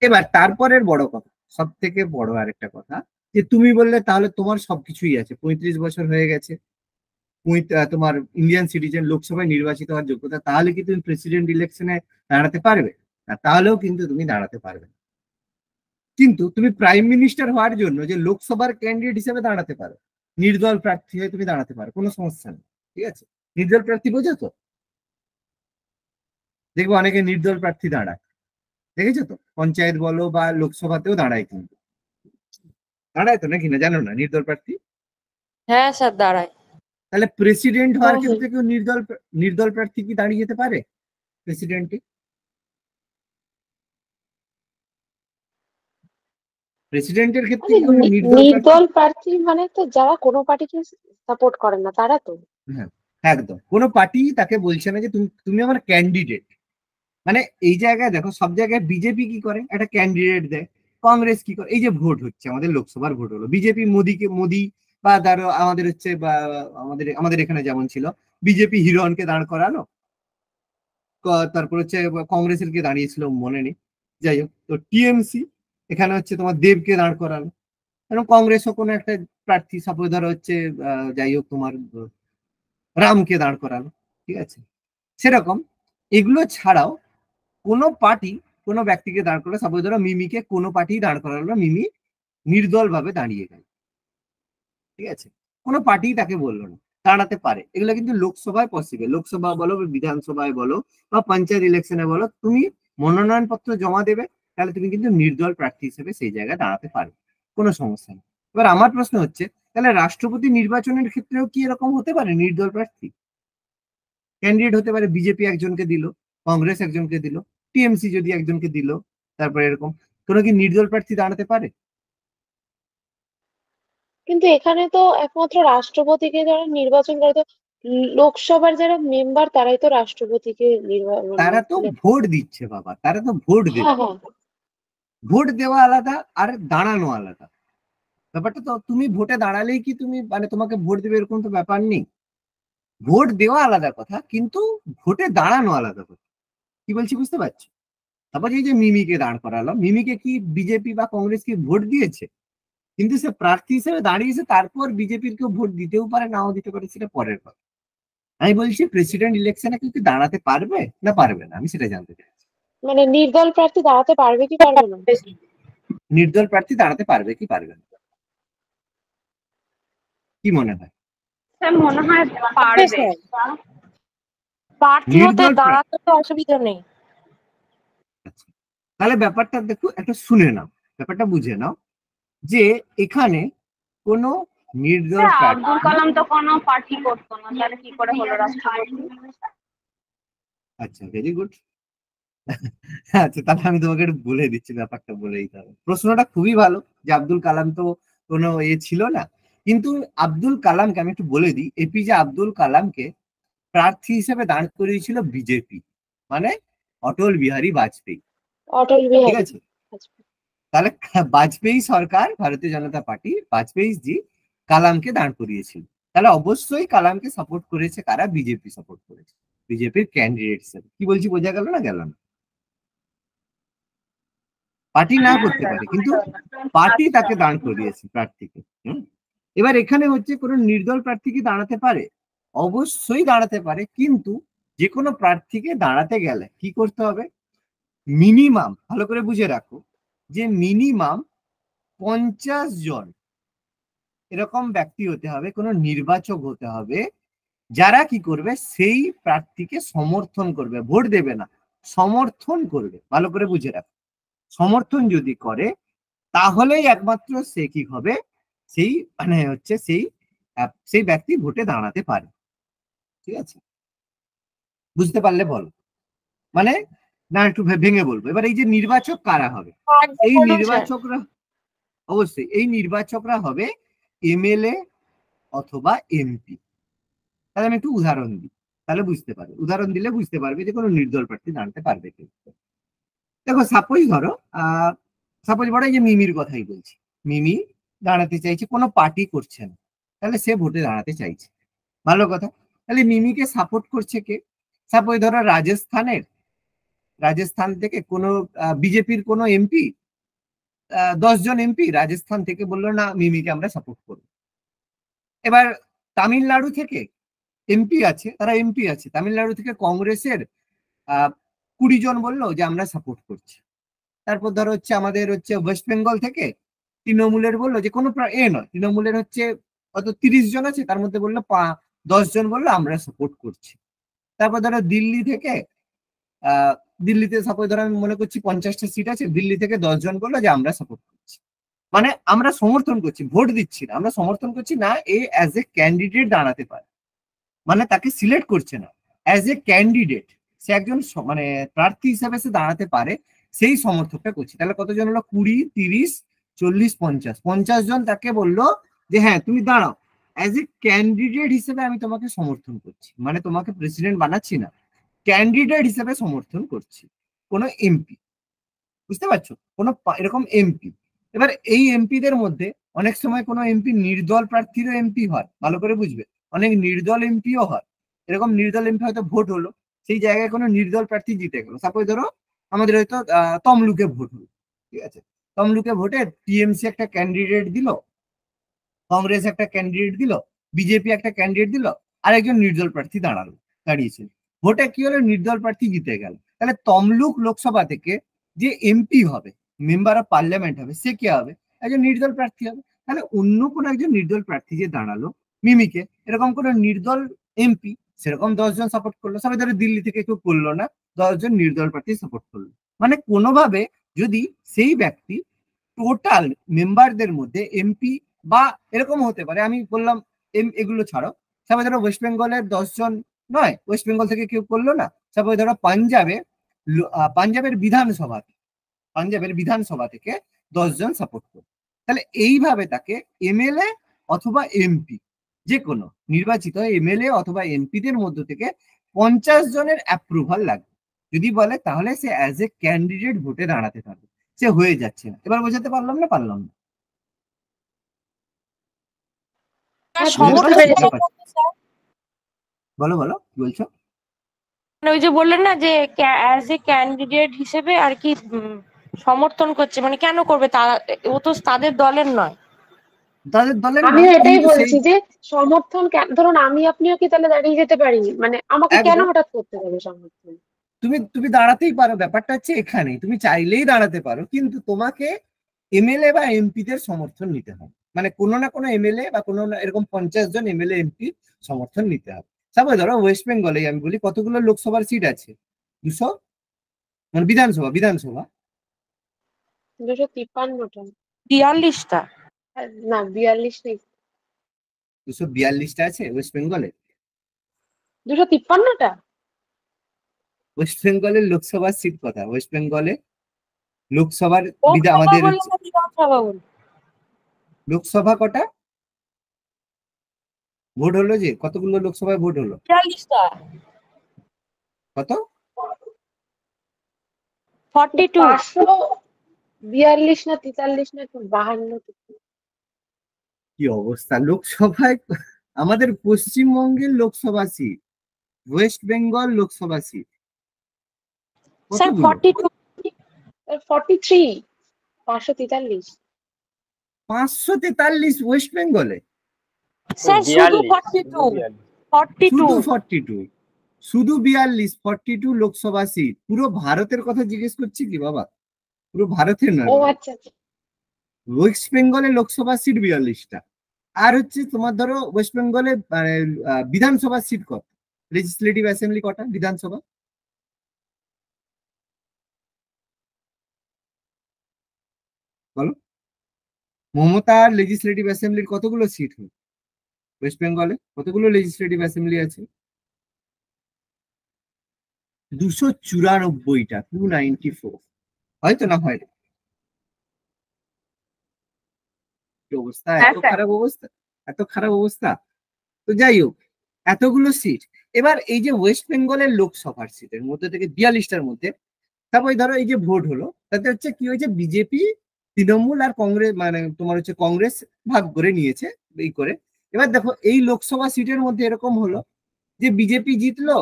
Speaker 1: এবার তারপরের বড় কথা, সব থেকে বড় আরেকটা কথা, যে তুমি বললে তাহলে তোমার সবকিছুই আছে, 35 বছর হয়ে গেছে, তোমার ইন্ডিয়ান সিটিজেন, লোকসভায় নির্বাচিত হওয়ার যোগ্যতা, তাহলে কি তুমি প্রেসিডেন্ট ইলেকশনে দাঁড়াতে পারবে? না, তাহলেও কিন্তু তুমি দাঁড়াতে পারবে না। কিন্তু তুমি প্রাইম মিনিস্টার হওয়ার জন্য যে লোকসভার ক্যান্ডিডেট হিসেবে দাঁড়াতে পারো, নির্দল প্রার্থী হয়ে তুমি দাঁড়াতে পারো, কোনো সমস্যা নেই, ঠিক আছে। নির্দল প্রার্থী বোঝো তো? দেখবো অনেকে নির্দল প্রার্থী দাঁড়ায়, দেখেছো তো, পঞ্চায়েত বলো বা লোকসভাতেও দাঁড়ায়, কিন্তু দাঁড়ায় তো নাকি, না জানো না নির্দল প্রার্থী?
Speaker 4: হ্যাঁ স্যার, দাঁড়ায়।
Speaker 1: তাহলে প্রেসিডেন্ট হওয়ার
Speaker 2: হ্যাঁ, হ্যাঁ।
Speaker 1: ক্ষেত্রে কেউ নির্দল প্রার্থী কি দাঁড়িয়ে যেতে পারে প্রেসিডেন্টে? প্রেসিডেন্টের ক্ষেত্রে
Speaker 2: আরে
Speaker 1: কি কোনো নির্দল প্রার্থী?
Speaker 2: নির্দল প্রার্থী মানে তো যারা কোনো পার্টিকে সাপোর্ট করে না তারা তো।
Speaker 1: হ্যাঁ, একদম কোনো পার্টি তাকে বলছে না যে তুমি তুমি আমার ক্যান্ডিডেট। মানে এই জায়গায় দেখো, সব জায়গায় বিজেপি কি করে, একটা ক্যান্ডিডেট দেয়, কংগ্রেস কি করে, এই যে ভোট হচ্ছে, আমাদের লোকসভার ভোট হলো, বিজেপি মোদি বা ধরো আমাদের হচ্ছে বা আমাদের এখানে যেমন ছিল, বিজেপি হিরণকে দাঁড় করালো, তারপর হচ্ছে কংগ্রেসের কে দাঁড়িয়েছিল মনে নেই, যাই হোক, তো টিএমসি এখানে হচ্ছে তোমার দেবকে দাঁড় করালো, এবং কংগ্রেসও কোনো একটা প্রার্থী, সাপোজ ধরো হচ্ছে যাই হোক তোমার রামকে দাঁড় করালো, ঠিক আছে। সেরকম এগুলো ছাড়াও কোনো পার্টি কোনো ব্যক্তিকে দাঁড় করালো, সাপোজ ধরো মিমিকে কোনো পার্টি দাঁড় করালো, মিমি নির্দল ভাবে দাঁড়িয়ে গেল, ঠিক আছে, কোনো পার্টি তাকে বললো না, দাঁড়াতে পারে। এগুলো কিন্তু লোকসভায় পসিবল, লোকসভা বলো বা বিধানসভায় বলো বা পঞ্চায়েত ইলেকশনে বলো, তুমি মনোনয়ন পত্র জমা দেবে, তাহলে তুমি কিন্তু নির্দল প্রার্থী হিসেবে সেই জায়গায় দাঁড়াতে পারবে, কোনো সমস্যা নেই। এবার আমার প্রশ্ন হচ্ছে, তাহলে রাষ্ট্রপতি নির্বাচনের ক্ষেত্রেও কি এরকম হতে পারে? নির্দল প্রার্থী ক্যান্ডিডেট হতে পারে, বিজেপি একজনকে দিল, কংগ্রেস একজনকে দিল, টিএমসি যদি একজনকে দিল, তারপরে এরকম কোনো কি নির্দল প্রার্থী দাঁড়াতে পারে?
Speaker 2: কিন্তু এখানে তো একমাত্র রাষ্ট্রপতিকে যারা নির্বাচন করে, তো লোকসভার যারা মেম্বার তারাই তো রাষ্ট্রপতিকে মানে
Speaker 1: তারা তো
Speaker 2: elect
Speaker 1: ভোট
Speaker 2: করে।
Speaker 1: দিচ্ছে বাবা, তারা তো ভোট দেবে।
Speaker 2: হ্যাঁ, হ্যাঁ।
Speaker 1: ভোট দেওয়া আলাদা আর দাঁড়ানো আলাদা। ব্যাপারটা তো, তুমি ভোটে দাঁড়ালেই কি তুমি মানে তোমাকে ভোট দেবে এরকম তো ব্যাপার নেই। ভোট দেওয়া আলাদা কথা, কিন্তু ভোটে দাঁড়ানো আলাদা কথা। কি বলছি বুঝতে পারছো? তারপর এই যে মিমিকে দাঁড় করালো, মিমিকে কি বিজেপি বা কংগ্রেস কি ভোট দিয়েছে? কিন্তু সে প্রার্থী হিসেবে দাঁড়িয়েছে, তারপর বিজেপির কেউ ভোট দিতেও পারে, নাও দিতে পারে, সেটা পরের কথা। আমি বলছি প্রেসিডেন্ট ইলেকশনে কেউ কি দাঁড়াতে পারবে না পারবে না, আমি সেটা জানতে চাই।
Speaker 2: মানে নির্দল প্রার্থী দাঁড়াতে পারবে কি পারবে না?
Speaker 1: নির্দল প্রার্থী দাঁড়াতে পারবে কি পারবে না, কি মনে হয়?
Speaker 3: স্যার মনে হয়
Speaker 2: পারবে
Speaker 3: পারবে।
Speaker 2: স্যার।
Speaker 4: প্রার্থী হতে
Speaker 1: নির্দল
Speaker 4: দাঁড়াতে তো অসুবিধা নেই।
Speaker 1: আচ্ছা, তাহলে ব্যাপারটা দেখো, একটা শুনে নাও, ব্যাপারটা বুঝে নাও, যে এখানে কোনো নির্দল
Speaker 3: স্যার আব্দুল
Speaker 1: প্রার্থী।
Speaker 3: কালাম তো কোনো পার্টি করতো না, তাহলে কি করে হলো রাষ্ট্রপতি?
Speaker 1: আচ্ছা, ভেরি গুড। আচ্ছা, তাহলে আমি তোমাকে একটু বলে দিচ্ছি, ব্যাপারটা বলে দিতে হবে। প্রশ্নটা খুবই ভালো, যে আব্দুল কালাম তো কোনো ছিল না, কিন্তু আব্দুল কালামকে আমি একটু বলে দিই, এপিজে আব্দুল কালামকে প্রার্থী হিসেবে দাঁড় করিয়েছিল বিজেপি, মানে অটল বিহারী বাজপেয়ী,
Speaker 2: অটল
Speaker 1: ঠিক
Speaker 2: বিহারী
Speaker 1: আছে।
Speaker 2: বাজপেয়ী।
Speaker 1: তাহলে বাজপেয়ী সরকার, ভারতীয় জনতা পার্টি, বাজপেয়ী জি কালামকে দাঁড় করিয়েছিল, তাহলে অবশ্যই কালামকে সাপোর্ট করেছে কারা? বিজেপি সাপোর্ট করেছে, বিজেপির ক্যান্ডিডেট হিসেবে। কি বলছি বোঝা গেল না গেল না? পার্টি না করতে পারে, কিন্তু পার্টি তাকে দাঁড় করিয়েছে প্রার্থীকে। এবার এখানে হচ্ছে কোনো নির্দল প্রার্থী কি দাঁড়াতে পারে? অবশ্যই দাঁড়াতে পারে, কিন্তু যে কোনো প্রার্থীকে দাঁড়াতে গেলে কি করতে হবে? মিনিমাম, ভালো করে বুঝে রাখো, যে মিনিমাম 50 জন এরকম ব্যক্তি হতে হবে, কোনো নির্বাচক হতে হবে, যারা কি করবে সেই প্রার্থীকে সমর্থন করবে, ভোট দেবে না, সমর্থন করবে। ভালো করে বুঝে রাখো, সমর্থন যদি করে তাহলেই একমাত্র সে কি হবে, সেই মানে হচ্ছে সেই ব্যক্তি ভোটে দাঁড়াতে পারে। ঠিক আছে, বুঝতে পারলে বলো। মানে না একটু ভেঙে বলবো। এবার এই যে নির্বাচক কারা হবে,
Speaker 4: একদম
Speaker 1: এই
Speaker 4: বলুন স্যার।
Speaker 1: নির্বাচকরা অবশ্যই এই নির্বাচকরা হবে এমএলএ অথবা এমপি। তাহলে আমি একটু উদাহরণ দিই, তাহলে বুঝতে পারবে। উদাহরণ দিলে বুঝতে পারবে যে কোনো নির্দল প্রার্থী দাঁড়াতে পারবে কি। দেখো সাপোজ ধরো সাপোজ বড় এই যে মিমির কথাই বলছি, মিমি দাঁড়াতে চাইছে, কোনো পার্টি করছে না, তাহলে সে ভোটে দাঁড়াতে চাইছে, ভালো কথা। তাহলে মিমিকে সাপোর্ট করছে কে? সাপোজ ধরো রাজস্থান থেকে কোনো বিজেপির কোনো এমপি, 10 জন এমপি রাজস্থান থেকে বললো না মিমিকে আমরা সাপোর্ট করবো। এবার তামিলনাড়ু থেকে এমপি আছে, তামিলনাড়ু থেকে কংগ্রেসের 20 জন বললো যে আমরা সাপোর্ট করছি। তারপর ধরো হচ্ছে আমাদের হচ্ছে ওয়েস্ট বেঙ্গল থেকে তৃণমূলের বললো যে কোনো নয়, তৃণমূলের হচ্ছে কত 30 জন আছে, তার মধ্যে বললো 10 জন বললো আমরা সাপোর্ট করছি। তারপর ধরো দিল্লি থেকে দিল্লিতে সাপোজ ধরো আমি মনে করছি 50টা সিট আছে, দিল্লি থেকে 10 জন বললো যে আমরা সাপোর্ট করছি। মানে আমরা সমর্থন করছি, ভোট দিচ্ছি না, আমরা সমর্থন করছি না এ অ্যাজ এ ক্যান্ডিডেট দাঁড়াতে পারে, মানে তাকে সিলেক্ট করছে না, অ্যাজ এ ক্যান্ডিডেট সে একজন মানে প্রার্থী হিসেবে সে দাঁড়াতে পারে, সেই সমর্থকটা করছে। তাহলে কতজন হলো? 20, 30, 40, 50, 50 জন তাকে বললো যে হ্যাঁ তুমি দাঁড়াও, অ্যাজ এ ক্যান্ডিডেট হিসেবে আমি তোমাকে সমর্থন করছি, মানে তোমাকে প্রেসিডেন্ট বানাচ্ছি না, ক্যান্ডিডেট হিসেবে সমর্থন করছি কোনো এমপি। বুঝতে পারছো? কোনো এরকম এমপি। এবার এই এমপিদের মধ্যে অনেক সময় কোনো এমপি নির্দল প্রার্থীরও এমপি হয়, ভালো করে বুঝবে, অনেক নির্দল এমপিও হয়। এরকম নির্দল এমপি হয়তো ভোট হলো, সেই জায়গায় কোনো নির্দল প্রার্থী জিতে গেল। সাপোজ ধরো আমাদের হয়তো তমলুকে ভোট হলো, ঠিক আছে, তমলুকে ভোটে টিএমসি একটা ক্যান্ডিডেট দিল, কংগ্রেস একটা ক্যান্ডিডেট দিল, বিজেপি একটা ক্যান্ডিডেট দিল, আর একজন নির্দল প্রার্থী দাঁড়িয়েছিল। ভোটে কি হলো? নির্দল প্রার্থী জিতে গেল। তাহলে তমলুক লোকসভা থেকে যে এমপি হবে, মেম্বার অফ পার্লামেন্ট হবে, সে কে হবে? একজন নির্দল প্রার্থী হবে। তাহলে অন্য কোনো একজন নির্দল প্রার্থী যে দাঁড়ালো মিমিকে, এরকম কোনো নির্দল এমপি সেরকম 10 জন সাপোর্ট করলো। সবাই ধরো দিল্লি থেকে কেউ করলো না, 10 জন নির্দল প্রার্থী সাপোর্ট করলো। মানে কোনোভাবে যদি সেই ব্যক্তি টোটাল মেম্বারদের মধ্যে এমপি বা এরকম হতে পারে, আমি বললাম এগুলো ছাড়ো, সবাই ধরো ওয়েস্ট বেঙ্গলের 10 জন নয়, ওয়েস্ট বেঙ্গল থেকে কেউ করলো না, সবাই ধরো পাঞ্জাবের বিধানসভা থেকে 10 জন সাপোর্ট করলো। তাহলে এইভাবে তাকে এমএলএ অথবা এমপি, যে কোনো নির্বাচিত এমএলএ অথবা এমপিদের মধ্য থেকে 50 জনের অ্যাপ্রুভাল লাগবে। যদি বলে তাহলে সে অ্যাজ এ ক্যান্ডিডেট ভোটে দাঁড়াতে পারবে, সে হয়ে যাচ্ছে না। এবার বোঝাতে পারলাম না? পারলাম না?
Speaker 2: হ্যাঁ,
Speaker 4: সমর্থন
Speaker 2: বুঝতে পেরেছি।
Speaker 1: বলো বলো কি বলছো?
Speaker 4: মানে ওই যে বললেন না যে অ্যাজ এ ক্যান্ডিডেট হিসেবে আর কি সমর্থন করছে, মানে কেন করবে তারা? ও তো তাদের দলের নয়।
Speaker 1: তাদের দলের
Speaker 2: আমি
Speaker 1: নয়,
Speaker 2: এটাই
Speaker 1: কিন্তু সেই
Speaker 2: বলছি যে সমর্থন ধরুন আমি আপনিও কি তাহলে দাঁড়িয়ে যেতে পারিনি, মানে আমাকে কেন
Speaker 1: একদম
Speaker 2: হঠাৎ করতে হবে সমর্থন?
Speaker 1: তুমি দাঁড়াতেই পারো, ব্যাপারটা হচ্ছে এখানে তুমি চাইলেই দাঁড়াতে পারো, কিন্তু তোমাকে এমএলএ বা এমপিদের সমর্থন নিতে হবে। মানে কোনো না কোনো এমএলএ বা কোনো না এরকম 50 জন এমএলএ এমপি সমর্থন নিতে হবে। তারপরে ধরো ওয়েস্ট বেঙ্গলে আমি বলি কতগুলো লোকসভার সিট আছে? 200, মানে বিধানসভা
Speaker 2: 253টা।
Speaker 4: 42টা।
Speaker 2: না 42 নেই,
Speaker 1: 242টা আছে ওয়েস্ট বেঙ্গলে।
Speaker 2: 253টা।
Speaker 1: ওয়েস্ট বেঙ্গলের লোকসভার সিট কথা, ওয়েস্ট বেঙ্গলে লোকসভার
Speaker 4: লোকসভা
Speaker 1: আমাদের
Speaker 4: বললেন না বিধানসভা বলুন।
Speaker 1: লোকসভা কটা ভোট হলো, যে কতগুলো লোকসভায় ভোট হলো?
Speaker 4: 42টা।
Speaker 1: কত?
Speaker 4: 42।
Speaker 2: 542 না 43 না 52?
Speaker 1: কি অবস্থা লোকসভায়! আমাদের পশ্চিমবঙ্গের Lok Sabha seat, West Bengal Lok Sabha seat
Speaker 4: sir
Speaker 1: কতগুলো?
Speaker 4: 42।
Speaker 2: 43। 543।
Speaker 1: 543 ওয়েস্ট বেঙ্গলে?
Speaker 4: স্যার শুধু 42। 42।
Speaker 1: শুধু 42? শুধু 42 লোকসভা সিট? পুরো ভারতের কথা জিজ্ঞেস করছি কি বাবা? পুরো ভারতের নয়
Speaker 2: ও
Speaker 1: বাবা।
Speaker 2: আচ্ছা আচ্ছা।
Speaker 1: ওয়েস্ট বেঙ্গলের লোকসভা সিট 42টা। আর হচ্ছে তোমার ধরো ওয়েস্ট বেঙ্গলে বিধানসভা সিট কত, লেজিসলেটিভ অ্যাসেম্বলি কটা বিধানসভা, বলো। মমতার লেজিসলেটিভ অ্যাসেম্বলির কতগুলো সিট হয় ওয়েস্ট বেঙ্গলে, কতগুলো লেজিসলেটিভ অ্যাসেম্বলি আছে? 294টা, 294। হয়তো না হয়? কি অবস্থা,
Speaker 3: হ্যাঁ
Speaker 1: এত
Speaker 3: স্যার।
Speaker 1: খারাপ অবস্থা, এত খারাপ অবস্থা। তো যাই হোক, এতগুলো সিট, এবার এই যে ওয়েস্ট বেঙ্গলের লোকসভার সিটের মধ্যে থেকে 42টার মধ্যে, তারপরে ধরো এই যে ভোট হলো, তাতে হচ্ছে কি হয়েছে, বিজেপি, তৃণমূল আর কংগ্রেস, মানে তোমার হচ্ছে কংগ্রেস ভাগ করে নিয়েছে এই করে। এবার দেখো এই লোকসভা সিটের মধ্যে এরকম হলো যে বিজেপি জিতলো,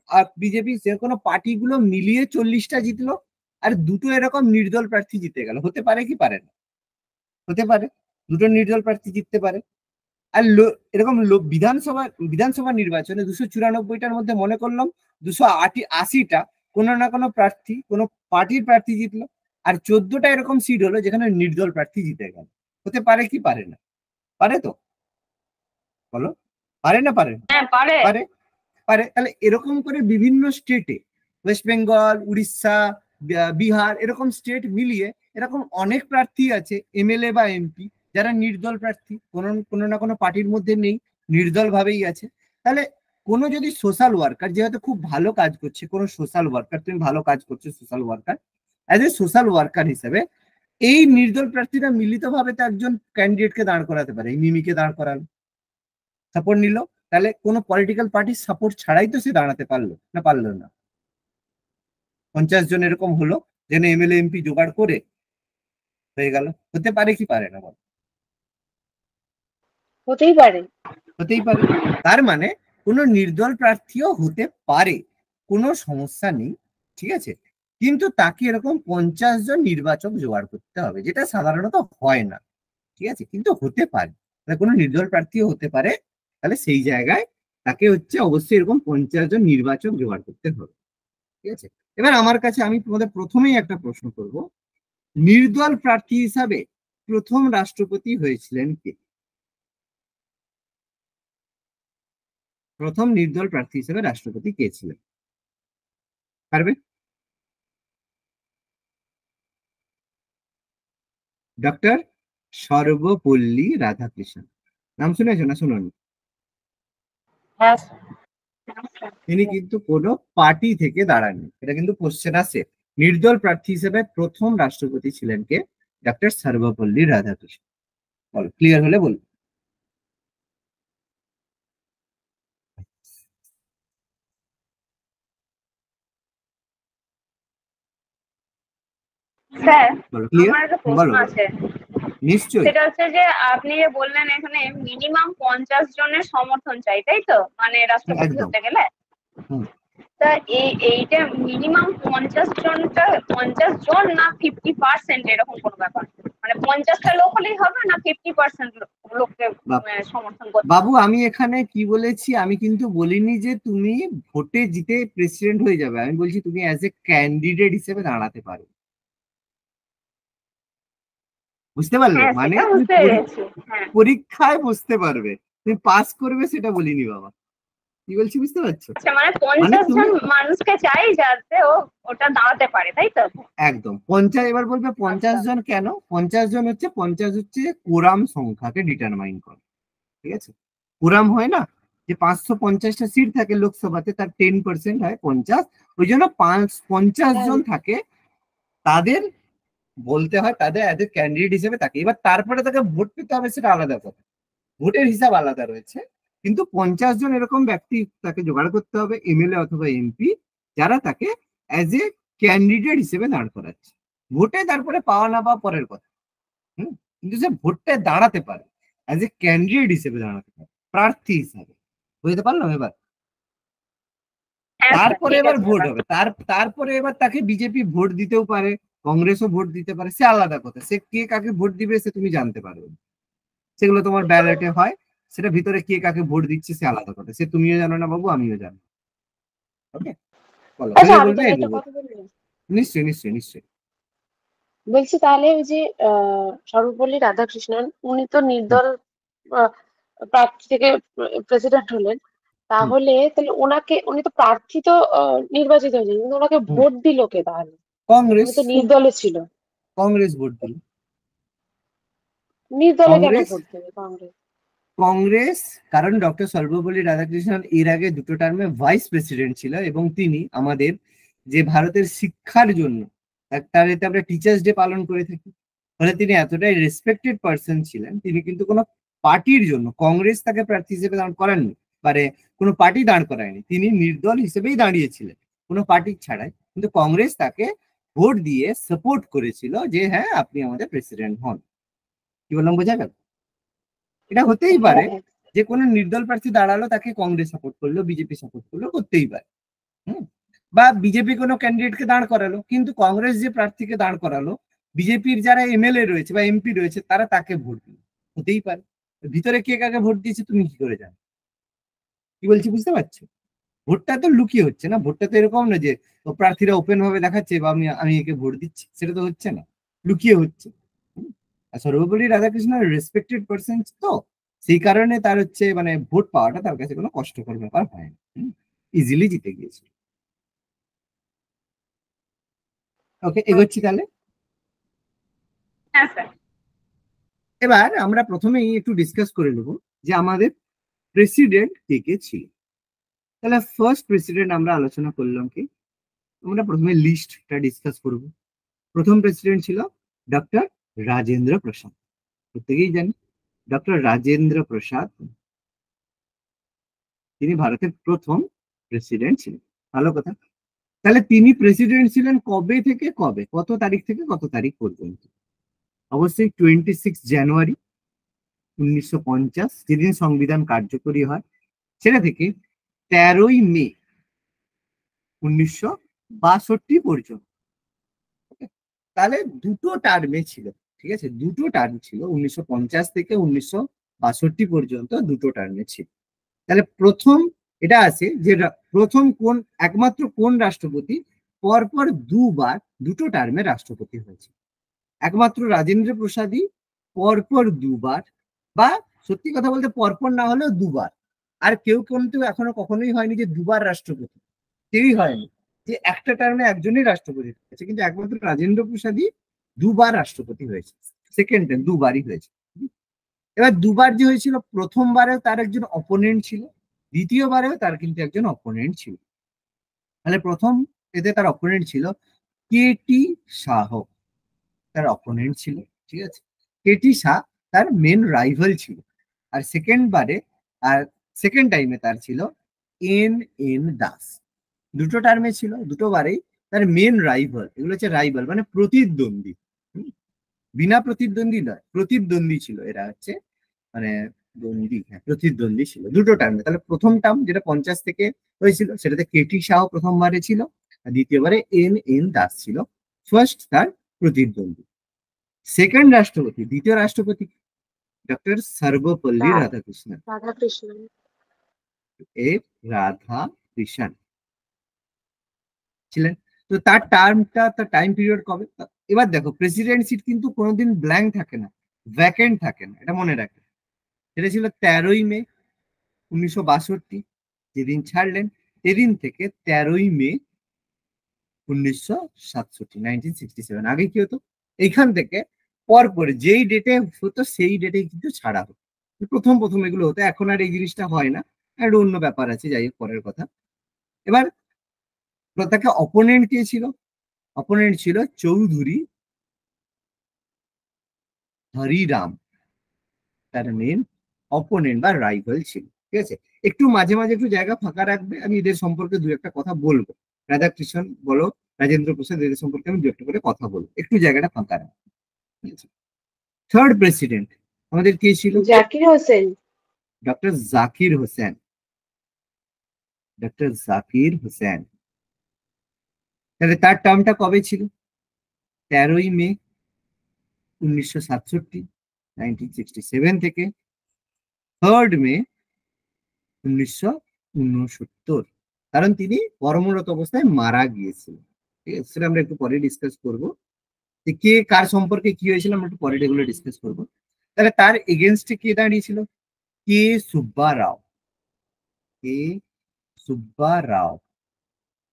Speaker 1: আর বিজেপি যে কোনো পার্টিগুলো মিলিয়ে 40টা জিতলো, আর দুটো এরকম নির্দল প্রার্থী জিতে গেল। হতে পারে কি পারে না? হতে পারে, দুটো নির্দল প্রার্থী জিততে পারে। আর বিধানসভা বিধানসভা নির্বাচনে 294টার মধ্যে মনে করলাম 280টা কোনো না কোনো প্রার্থী, কোনো পার্টির প্রার্থী জিতলো, আর 14টা এরকম সিট হলো যেখানে নির্দল প্রার্থী জিতে গেল। হতে পারে কি পারে না? পারে তো, বলো, পারে না পারে না?
Speaker 3: হ্যাঁ পারে।
Speaker 1: পারে, পারে। তাহলে এরকম করে বিভিন্ন স্টেটে, ওয়েস্ট বেঙ্গল, উড়িষ্যা, বিহার, এরকম স্টেট মিলিয়ে এরকম অনেক প্রার্থী আছে, এমএলএ বা এমপি, যারা নির্দল প্রার্থী, কোনো কোনো না কোনো পার্টির মধ্যে নেই, নির্দল ভাবেই আছে। তাহলে কোনো যদি সোশ্যাল ওয়ার্কার, যেহেতু খুব ভালো কাজ করছে, কোনো সোশ্যাল ওয়ার্কার, তুমি ভালো কাজ করছো social worker, as a social worker হিসেবে এই নির্দল প্রার্থীরা মিলিতভাবে তো একজন ক্যান্ডিডেটকে দাঁড় করাতে পারে। এই মিমিকে দাঁড় করালো, সাপোর্ট নিল, তাহলে কোনো পলিটিক্যাল পার্টির সাপোর্ট ছাড়াই তো সে দাঁড়াতে পারলো না, পারলো না? 50 জন এরকম হলো, যেন এমএলএ এমপি জোগাড় করে হয়ে গেল। হতে পারে কি পারে না, বল?
Speaker 2: হতেই পারে।
Speaker 1: হতেই পারে। তার মানে কোনো নির্দল প্রার্থীও হতে পারে, কোনো সমস্যা নেই, ঠিক আছে। কিন্তু তাকে এরকম 50 জন নির্বাচক জোগাড় করতে হবে, যেটা সাধারণত হয় না, ঠিক আছে, কিন্তু হতে পারে। তাহলে কোনো নির্দল প্রার্থীও হতে পারে, তাহলে সেই জায়গায় তাকে হচ্ছে অবশ্যই এরকম 50 জন নির্বাচক জোগাড় করতে হবে, ঠিক আছে। এবার আমার কাছে, আমি তোমাদের প্রথমেই একটা প্রশ্ন করব, নির্দল প্রার্থী হিসাবে প্রথম রাষ্ট্রপতি হয়েছিলেন কে? প্রথম নির্দল প্রার্থী হিসেবে রাষ্ট্রপতি কে ছিলেন? পারবে? ডক্টর সর্বপল্লী রাধাকৃষ্ণন। নাম শুনেছো না শুনোনি?
Speaker 4: হ্যাঁ
Speaker 1: তিনি কিন্তু কোনো পার্টি থেকে দাঁড়াননি, এটা কিন্তু কোশ্চেন আছে। নির্দল প্রার্থী হিসেবে প্রথম রাষ্ট্রপতি ছিলেন কে? ডক্টর সর্বপল্লী রাধাকৃষ্ণন। বলো, ক্লিয়ার হলে বলো।
Speaker 3: স্যার
Speaker 1: বলো, ক্লিয়ার?
Speaker 3: আমার একটা
Speaker 1: বলো
Speaker 3: প্রশ্ন
Speaker 1: বলো।
Speaker 3: আছে।
Speaker 1: নিশ্চয়ই।
Speaker 3: সেটা হচ্ছে যে আপনি যে বললেন এখানে মিনিমাম 50 জনের সমর্থন চাই, তাই তো, মানে রাষ্ট্রপতি
Speaker 1: একদম।
Speaker 3: হতে গেলে?
Speaker 1: হুম।
Speaker 3: তা এইটা মিনিমাম 50 জনটা 50 জন না 50% এরকম কোনো ব্যাপার? মানে 50টা লোক হলেই হবে না 50% লোককে সমর্থন করতে
Speaker 1: বাবু,
Speaker 3: হবে?
Speaker 1: আমি এখানে কি বলেছি, আমি কিন্তু বলিনি যে তুমি ভোটে জিতে প্রেসিডেন্ট হয়ে যাবে, আমি বলছি তুমি অ্যাজ এ ক্যান্ডিডেট হিসেবে দাঁড়াতে পারো। বুঝতে পারলে?
Speaker 3: হ্যাঁ
Speaker 1: মানে
Speaker 3: সেটা
Speaker 1: তুমি
Speaker 3: বুঝতে পেরেছি। হ্যাঁ
Speaker 1: পরীক্ষায় বসতে পারবে, তুমি পাস করবে সেটা বলিনি বাবা। কি বলছি বুঝতে পারছো?
Speaker 3: আচ্ছা, মানে
Speaker 1: মানে
Speaker 3: 50
Speaker 1: তুমি
Speaker 3: জন মানুষকে চাই যাতে ওটা দাঁড়াতে পারে, তাই তো?
Speaker 1: একদম 50, এবার বলবে 50
Speaker 3: আচ্ছা।
Speaker 1: জন কেন? 50 জন হচ্ছে, 50 হচ্ছে কোরাম সংখ্যাকে ডিটারমাইন করে, ঠিক আছে। কোরাম হয় না যে 550টা সিট থাকে লোকসভাতে, তার 10% হয় 50, ওই জন্য 50 জন থাকে, তাদের বলতে হয়, তাদের এজ এ ক্যান্ডিডেট হিসেবে থাকে। এবার তারপরে তাকে ভোট পেতে হবে, সেটা আলাদা কথা, ভোটের হিসাব আলাদা রয়েছে। কিন্তু 50 জন এরকম ব্যক্তি তাকে জোগাড় করতে হবে, এমএলএ অথবা এমপি, যারা তাকে অ্যাজ এ ক্যান্ডিডেট হিসেবে দাঁড় করাচ্ছে। ভোটে তারপরে পাওয়া না পাওয়া পরের কথা, হুম, কিন্তু সে ভোটটায় দাঁড়াতে পারে, অ্যাজ এ ক্যান্ডিডেট হিসেবে দাঁড়াতে পারে, প্রার্থী হিসাবে। বুঝতে পারলাম এবার?
Speaker 3: হ্যাঁ স্যার,
Speaker 1: তারপরে
Speaker 3: ঠিক
Speaker 1: এবার
Speaker 3: আছে
Speaker 1: ভোট
Speaker 3: এবার।
Speaker 1: হবে, তারপরে এবার তাকে বিজেপি ভোট দিতেও পারে, কংগ্রেসও ভোট দিতে পারে, সে আলাদা কথা। সে কে কাকে ভোট দিবে সে তুমি জানতে পারবে, সেগুলো তোমার ব্যালটে হয়। সেটা ভিতরে কে কাকে ভোট দিচ্ছে সে আলাদা কথা, সে তুমিও জানো না বাবু, আমিও জানি। ওকে, বলো,
Speaker 2: আচ্ছা,
Speaker 1: তাহলে
Speaker 2: আমি
Speaker 1: বলবে
Speaker 2: তাহলে একটা
Speaker 1: এগোবো।
Speaker 2: কথা বলি।
Speaker 1: নিশ্চয়ই নিশ্চয়ই নিশ্চয়ই।
Speaker 2: বলছি তাহলে ওই যে সর্বপল্লী রাধাকৃষ্ণন, উনি তো
Speaker 1: হুম,
Speaker 2: নির্দল আহ, প্রার্থী থেকে প্রেসিডেন্ট হলেন, তাহলে উনি তো প্রার্থী তো নির্বাচিত হয়েছেন, কিন্তু ওনাকে ভোট দিল কে তাহলে?
Speaker 1: কংগ্রেস।
Speaker 2: উনি তো নির্দলে ছিল।
Speaker 1: কংগ্রেস ভোট দিল।
Speaker 2: নির্দলে কেন
Speaker 1: কংগ্রেস
Speaker 2: ভোট দেবে কংগ্রেস?
Speaker 1: কংগ্রেস কারণ ডক্টর সর্বপল্লী রাধাকৃষ্ণন এর আগে দুটো টার্মে ভাইস প্রেসিডেন্ট ছিল, এবং তিনি আমাদের যে ভারতের শিক্ষার জন্য তার এতে আমরা টিচার্স ডে পালন করে থাকি, ফলে তিনি এতটাই রেসপেক্টেড পার্সন ছিলেন। তিনি কিন্তু কোনো পার্টির জন্য কংগ্রেস তাকে প্রার্থী হিসেবে দাঁড় করাননি, মানে কোনো পার্টি দাঁড় করায়নি, তিনি নির্দল হিসেবেই দাঁড়িয়েছিলেন কোনো পার্টি ছাড়াই। কিন্তু কংগ্রেস তাকে ভোট দিয়ে সাপোর্ট করেছিল যে হ্যাঁ আপনি আমাদের প্রেসিডেন্ট হন। কি বললাম, বোঝা গেল? এটা হতেই পারে
Speaker 2: হ্যাঁ,
Speaker 1: যে কোনো নির্দল প্রার্থী দাঁড়ালো, তাকে কংগ্রেস সাপোর্ট করলো, বিজেপি সাপোর্ট করলো, করতেই পারে। বা বিজেপি কোনো ক্যান্ডিডেটকে দাঁড় করালো, কিন্তু কংগ্রেস যে প্রার্থীকে দাঁড় করালো, বিজেপির যারা এমএলএ রয়েছে বা এমপি রয়েছে তারা তাকে ভোট দিল, হতেই পারে। ভিতরে কে কাকে ভোট দিয়েছে তুমি কি করে জানো? কি বলছি বুঝতে পারছো? ভোটটা তো লুকিয়ে হচ্ছে না, ভোটটা তো এরকম না যে প্রার্থীরা ওপেন ভাবে দেখাচ্ছে বা আমি আমি একে ভোট দিচ্ছি, সেটা তো হচ্ছে না, লুকিয়ে হচ্ছে। আর সর্বোপরি রাধাকৃষ্ণ রেসপেক্টেড পার্সন, তো সেই কারণে তার হচ্ছে মানে ভোট পাওয়াটা তার কাছে কোনো কষ্টকর ব্যাপার হয় না, ইজিলি জিতে গিয়েছিল। ওকে, এগোচ্ছি তাহলে।
Speaker 3: হ্যাঁ স্যার।
Speaker 1: এবার আমরা প্রথমেই একটু ডিসকাস করে নেব যে আমাদের প্রেসিডেন্ট কে কে ছিল। তাহলে ফার্স্ট প্রেসিডেন্ট আমরা আলোচনা করলাম কি, আমরা প্রথমে লিস্টটা ডিসকাস করব। প্রথম প্রেসিডেন্ট ছিল ডক্টর রাজেন্দ্র প্রসাদ, প্রত্যেকেই জানি ডক্টর রাজেন্দ্র প্রসাদ, তিনি ভারতের প্রথম প্রেসিডেন্ট ছিলেন। ভালো কথা। তাহলে তিনি প্রেসিডেন্ট ছিলেন কবে থেকে কবে, কত তারিখ থেকে কত তারিখ পর্যন্ত? অবশ্যই 26 জানুয়ারি 1950, যেদিন সংবিধান কার্যকরী হয়, সেটা থেকে 13 মে 1962 পর্যন্ত। তাহলে দুটো টার্মে ছিল, ঠিক আছে, দুটো টার্ম ছিল, 1950 থেকে 1962 পর্যন্ত দুটো টার্মে ছিল। তাহলে প্রথম এটা আছে যে প্রথম কোন একমাত্র কোন রাষ্ট্রপতি পরপর দুবার দুটো টার্মে রাষ্ট্রপতি হয়েছে? একমাত্র রাজেন্দ্র প্রসাদই পরপর দুবার, বা সত্যি কথা বলতে পরপর না হলেও দুবার। আর কেউ কিন্তু এখনো কখনোই হয়নি যে দুবার রাষ্ট্রপতি, কেউই হয়নি, যে একটা টার্মে একজনই রাষ্ট্রপতি হয়েছে, কিন্তু একমাত্র রাজেন্দ্র প্রসাদই দুবার রাষ্ট্রপতি হয়েছে। সেকেন্ড টাইম দুবারই হয়েছে। এবার দুবার যে হয়েছিল, প্রথমবারেও তার একজন অপোনেন্ট ছিল, দ্বিতীয়বারেও তার কিন্তু একজন অপোনেন্ট ছিল। তাহলে প্রথম এতে তার অপোনেন্ট ছিল কেটি শাহ, তার অপোনেন্ট ছিল, ঠিক আছে। কেটি শাহ তার মেন রাইভাল ছিল। আর সেকেন্ড টাইমে তার ছিল এন এন দাস। দুটো টার্মে ছিল, দুটোবারেই তার মেন রাইভাল, এগুলো হচ্ছে রাইভাল মানে প্রতিদ্বন্দ্বী, বিনা প্রতিদ্বন্দ্বী নয়, প্রতিদ্বন্দ্বী ছিল এরা, হচ্ছে মানে প্রতিদ্বন্দ্বী ছিল দুটো টার্মে। তাহলে প্রথম টার্ম যেটা 50 থেকে হয়েছিল, সেটাতে কেটি শাহ প্রথমবারে ছিল, আর দ্বিতীয়বারে এন এন দাস ছিল ফার্স্ট তার প্রতিদ্বন্দ্বী। সেকেন্ড রাষ্ট্রপতি, দ্বিতীয় রাষ্ট্রপতি ডক্টর সর্বপল্লী রাধাকৃষ্ণন,
Speaker 2: রাধাকৃষ্ণন।
Speaker 1: রাধাকৃষ্ণন ছিলেন। তো তার টার্মটা, তার টাইম পিরিয়ড কবে? এবার দেখো, প্রেসিডেন্ট সিট কিন্তু কোনোদিন ব্ল্যাঙ্ক থাকে না, ভ্যাকেন্ট থাকে না, এটা মনে রাখে। সেটা ছিল 13 মে 1962, যেদিন ছাড়লেন সেদিন থেকে 13 মে 1967, আগে কি হতো, এইখান থেকে পরপর যেই ডেটে হতো সেই ডেটে কিন্তু ছাড়া হতো। প্রথম প্রথম এগুলো হতো, এখন আর এই জিনিসটা হয় না, একটা অন্য ব্যাপার আছে, যাই হোক পরের কথা। এবার তাকে অপোনেন্ট কে ছিল? অপোনেন্ট ছিল চৌধুরী হরিরাম, তার মেন অপোনেন্ট বা রাইভাল ছিল, ঠিক আছে। একটু মাঝে মাঝে একটু জায়গা ফাঁকা রাখবে, আমি এদের সম্পর্কে দু একটা কথা বলবো। রাধাকৃষ্ণন বলো, রাজেন্দ্র প্রসাদ, এদের সম্পর্কে আমি দু একটা করে কথা বলবো, একটু জায়গাটা ফাঁকা রাখবে। থার্ড প্রেসিডেন্ট আমাদের কে ছিল?
Speaker 2: জাকির হোসেন।
Speaker 1: Doctor Zakir Hussain, doctor Zakir Hussain. তাহলে তার টার্মটা কবে ছিল? 13 মে 1967, 1967 থেকে 3 মে 1969, কারণ তিনি কর্মরত অবস্থায় মারা গিয়েছিলেন, ঠিক আছে। সেটা আমরা একটু পরে ডিসকাস করবো, যে কে কার সম্পর্কে কি হয়েছিল, আমরা একটু পরে এগুলো ডিসকাস করবো। তাহলে তার এগেনস্টে কে দাঁড়িয়েছিল? কে সুব্বা রাও। কে সুব্বা রাও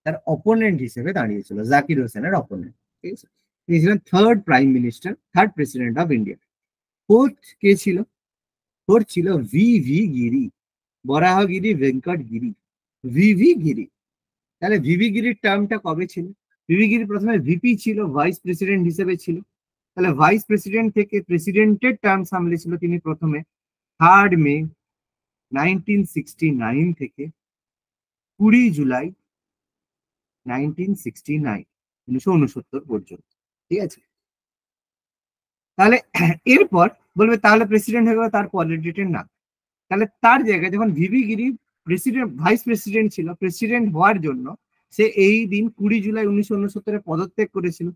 Speaker 1: তার অপোনেন্ট হিসেবে দাঁড়িয়েছিল, জাকির হোসেনের অপোনেন্ট। ঠিক আছে, তিনি ছিলেন third prime minister, third president of India. Fourth কে ছিল? ফোর্থ ছিল V V Giri, Varahagiri Venkata Giri, V V Giri. তাহলে ভিভি গিরির টার্মটা কবে ছিল? ভিভি গিরি প্রথমে ভিপি ছিল, ভাইস প্রেসিডেন্ট হিসেবে ছিল। তাহলে ভাইস প্রেসিডেন্ট থেকে প্রেসিডেন্টের টার্ম সামলেছিল তিনি প্রথমে 3 মে 1969 থেকে 20 জুলাই 1969 পর্যন্ত। ঠিক আছে, তাহলে এরপর বলবে তাহলে প্রেসিডেন্ট হয়ে গেল, তার পরের ডেটের না। তাহলে তার জায়গায় যখন ভিভি গিরি প্রেসিডেন্ট ভাইস প্রেসিডেন্ট ছিল, প্রেসিডেন্ট হওয়ার জন্য সে এই দিন 20 জুলাই 1969 পদত্যাগ করেছিল,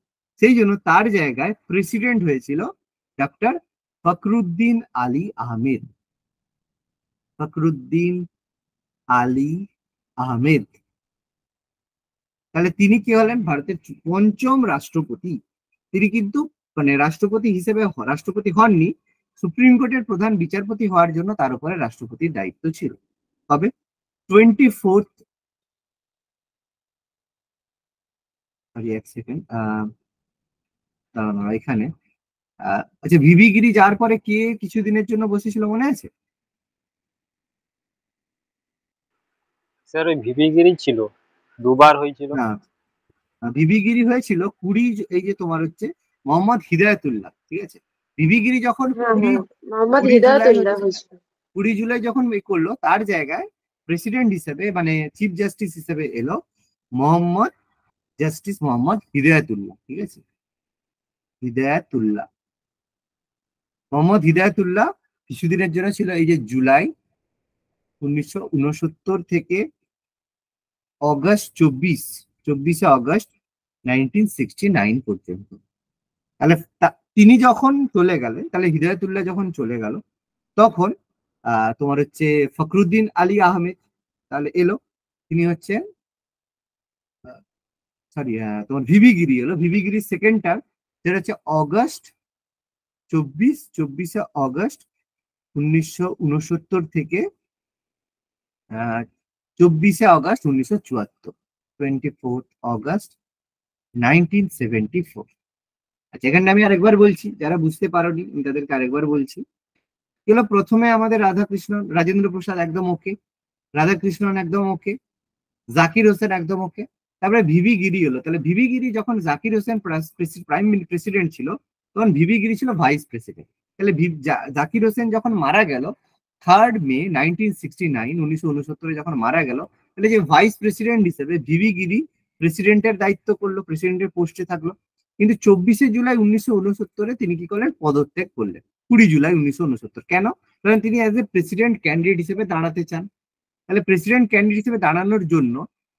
Speaker 1: সেই জন্য তার জায়গায় প্রেসিডেন্ট হয়েছিল ডক্টর ফখরুদ্দিন আলী আহমেদ। ফখরুদ্দিন আলী আহমেদ। তাহলে তিনি কি হলেন? ভারতের পঞ্চম রাষ্ট্রপতি। তিনি কিন্তু মানে রাষ্ট্রপতি হিসেবে রাষ্ট্রপতি হননি, সুপ্রিম কোর্টের প্রধান বিচারপতি হওয়ার জন্য তার উপরে রাষ্ট্রপতির দায়িত্ব ছিল। তবে 24 এক সেকেন্ড এখানে আচ্ছা, ভিভি গিরি যাওয়ার পরে কে কিছুদিনের জন্য বসেছিল মনে আছে?
Speaker 5: স্যার ওই ভিভি গিরি ছিল, দুবার হয়েছিল।
Speaker 1: না, ভিভি গিরি হয়েছিল 20, এই যে তোমার হচ্ছে মোহাম্মদ হিদায়াতুল্লাহ। ঠিক আছে, ভিভি গিরি যখন
Speaker 2: মোহাম্মদ
Speaker 1: 20
Speaker 2: হিদায়াতুল্লাহ হয়েছিল।
Speaker 1: 20 জুলাই যখন করলো, তার জায়গায় প্রেসিডেন্ট হিসেবে মানে চিফ জাস্টিস হিসেবে এলো মোহাম্মদ জাস্টিস মোহাম্মদ হিদায়াতুল্লাহ। ঠিক আছে, হিদায়াতুল্লাহ, মোহাম্মদ হিদায়াতুল্লাহ কিছুদিনের জন্য ছিল, এই যে জুলাই 1969 থেকে অগস্ট 24 অগস্ট 1969 পর্যন্ত। তাহলে তিনি যখন চলে গেলেন, তাহলে হিদায়াতুল্লাহ যখন চলে গেল, তখন তোমার হচ্ছে ফখরুদ্দিন আলী আহমেদ তাহলে এলো। তিনি হচ্ছে সরি তোমার ভিভি গিরি এলো। ভিভি গিরির সেকেন্ড টার্ম যেটা হচ্ছে অগস্ট 24 অগস্ট 1969 থেকে 24 অগস্ট 1974, 24 অগস্ট 1974। আচ্ছা, এখানে আমি আরেকবার বলছি, যারা বুঝতে পারোনি আমি তাদেরকে আরেকবার বলছি। এগুলো প্রথমে আমাদের রাধাকৃষ্ণন, রাজেন্দ্র প্রসাদ একদম ওকে, রাধাকৃষ্ণন একদম ওকে, জাকির হোসেন একদম ওকে, তারপরে ভিভি গিরি হলো। তাহলে ভিভি গিরি যখন জাকির হোসেন প্রাইম প্রেসিডেন্ট ছিল, তখন ভিভি গিরি ছিল ভাইস প্রেসিডেন্ট। তাহলে জাকির হোসেন যখন মারা গেল 3 মে 1969, 1969 যখন মারা গেল, তাহলে যে ভাইস প্রেসিডেন্ট হিসেবে ভিভি গিরি প্রেসিডেন্টের দায়িত্ব করলো, প্রেসিডেন্টের পোস্টে থাকলো। কিন্তু 24 জুলাই 1969 তিনি কি করলেন? পদত্যাগ করলেন 20 জুলাই 1969। কেন? কারণ তিনি অ্যাজ এ প্রেসিডেন্ট ক্যান্ডিডেট হিসেবে দাঁড়াতে চান। তাহলে প্রেসিডেন্ট ক্যান্ডিডেট হিসেবে দাঁড়ানোর জন্য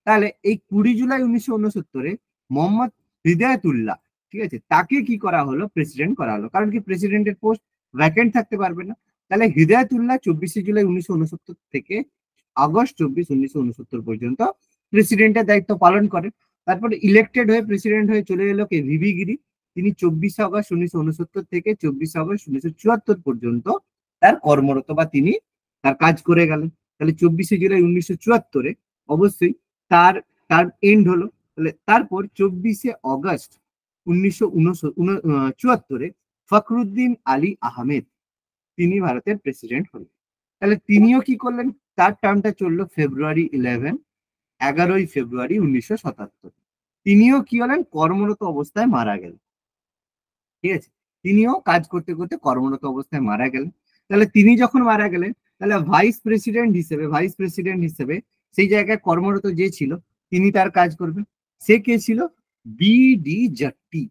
Speaker 1: তাহলে এই 20 জুলাই 1969 মোহাম্মদ হিদায়াতুল্লাহ, ঠিক আছে, তাকে কি করা হলো? প্রেসিডেন্ট করা হলো। কারণ কি প্রেসিডেন্টের পোস্ট ভ্যাকেন্ট থাকতে পারবে না। তাহলে হিদায়াতুল্লাহ 24 জুলাই 1969 থেকে আগস্ট 24, 1969 পর্যন্ত প্রেসিডেন্টের দায়িত্ব পালন করেন। তারপরে ইলেক্টেড হয়ে প্রেসিডেন্ট হয়ে চলে এলো কে? ভিভি গিরি। তিনি 24 আগস্ট 1969 থেকে 24 আগস্ট 1974 পর্যন্ত তার কর্মরত বা তিনি তার কাজ করে গেলেন। তাহলে 24 জুলাই 1974 অবশ্যই তার এন্ড হলো। তাহলে তারপর 24 আগস্ট 1974 ফখরুদ্দিন আলী আহমেদ তিনি ভারতের প্রেসিডেন্ট হলেন। তাহলে তিনিও কি করলেন? তার টার্মটা চললো ফেব্রুয়ারি 11 ফেব্রুয়ারি 1977। তিনিও কি হলেন? কর্মরত অবস্থায় মারা গেলেন। ঠিক আছে, তিনিও কাজ করতে করতে কর্মরত অবস্থায় মারা গেলেন। তাহলে তিনি যখন মারা গেলেন, তাহলে ভাইস প্রেসিডেন্ট হিসেবে সেই জায়গায় কর্মরত যে ছিল তিনি তার কাজ করবেন। সে কে ছিল? বিডি জাট্টি।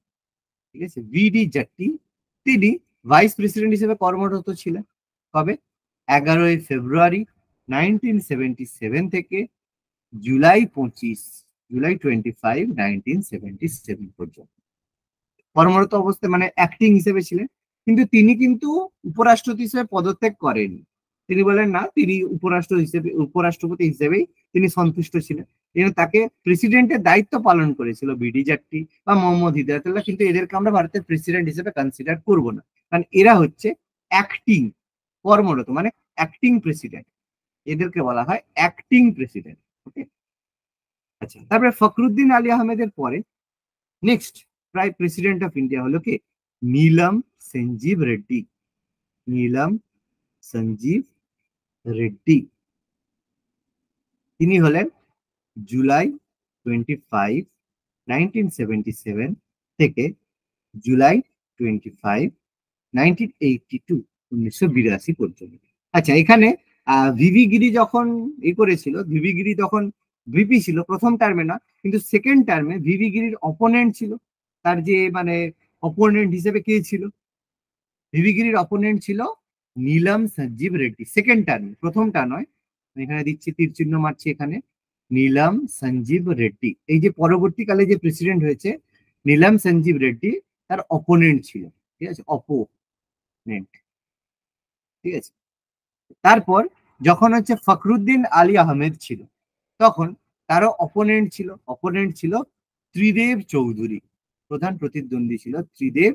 Speaker 1: ঠিক আছে, বিডি জাট্টি তিনি ভাইস প্রেসিডেন্ট হিসেবে কর্মরত ছিলেন। কবে? 11 ফেব্রুয়ারি 1977 থেকে জুলাই 25, জুলাই 25, 1977 পর্যন্ত কর্মরত অবস্থায় মানে অ্যাক্টিং হিসেবে ছিলেন। কিন্তু তিনি কিন্তু উপরাষ্ট্রপতি হিসেবে পদত্যাগ করেননি। তিনি বলেন না, তিনি উপরাষ্ট্রপতি হিসেবেই তিনি সন্তুষ্ট ছিলেন। কিন্তু তাকে প্রেসিডেন্টের দায়িত্ব পালন করেছিল বিডি জাট্টি বা মোহাম্মদ হিদায়াতুল্লাহ। কিন্তু এদেরকে আমরা ভারতের প্রেসিডেন্ট হিসেবে কনসিডার করব না, কারণ এরা হচ্ছে অ্যাক্টিং, কর্মরত মানে অ্যাক্টিং প্রেসিডেন্ট, এদেরকে বলা হয় অ্যাক্টিং প্রেসিডেন্ট। ওকে, আচ্ছা, তারপরে ফখরুদ্দিন আলী আহমেদের পরে নেক্সট প্রায় প্রেসিডেন্ট অফ ইন্ডিয়া হলো কে? নীলম সঞ্জীব রেড্ডি। নীলম সঞ্জীব রেড্ডি, তিনি হলেন জুলাই 25, 1977 থেকে জুলাই 25, 1982, 1982 পর্যন্ত। আচ্ছা, এখানে ভিভি গিরি যখন করেছিল, ভিভি গিরি তখন ভিপি ছিল প্রথম টার্মে না, কিন্তু সেকেন্ড টার্মে ভিভি গিরির অপোনেন্ট ছিল। তার যে মানে অপোনেন্ট হিসেবে কে ছিল? ভিভি গিরির অপোনেন্ট ছিল নীলম সঞ্জীব রেড্ডি, সেকেন্ড টার্মে, প্রথমটা নয়। এখানে দিচ্ছি, তীর চিহ্ন মারছি এখানে, নীলম সঞ্জীব রেড্ডি। এই যে পরবর্তীকালে যে প্রেসিডেন্ট হয়েছে নীলম সঞ্জীব রেড্ডি, তার অপোনেন্ট ছিল, ঠিক আছে, অপোনেন্ট, ঠিক আছে। তারপর যখন হচ্ছে ফখরুদ্দিন আলী আহমেদ ছিল, তখন তারও অপোনেন্ট ছিল ত্রিদেব চৌধুরী। প্রধান প্রতিদ্বন্দ্বী ছিল ত্রিদেব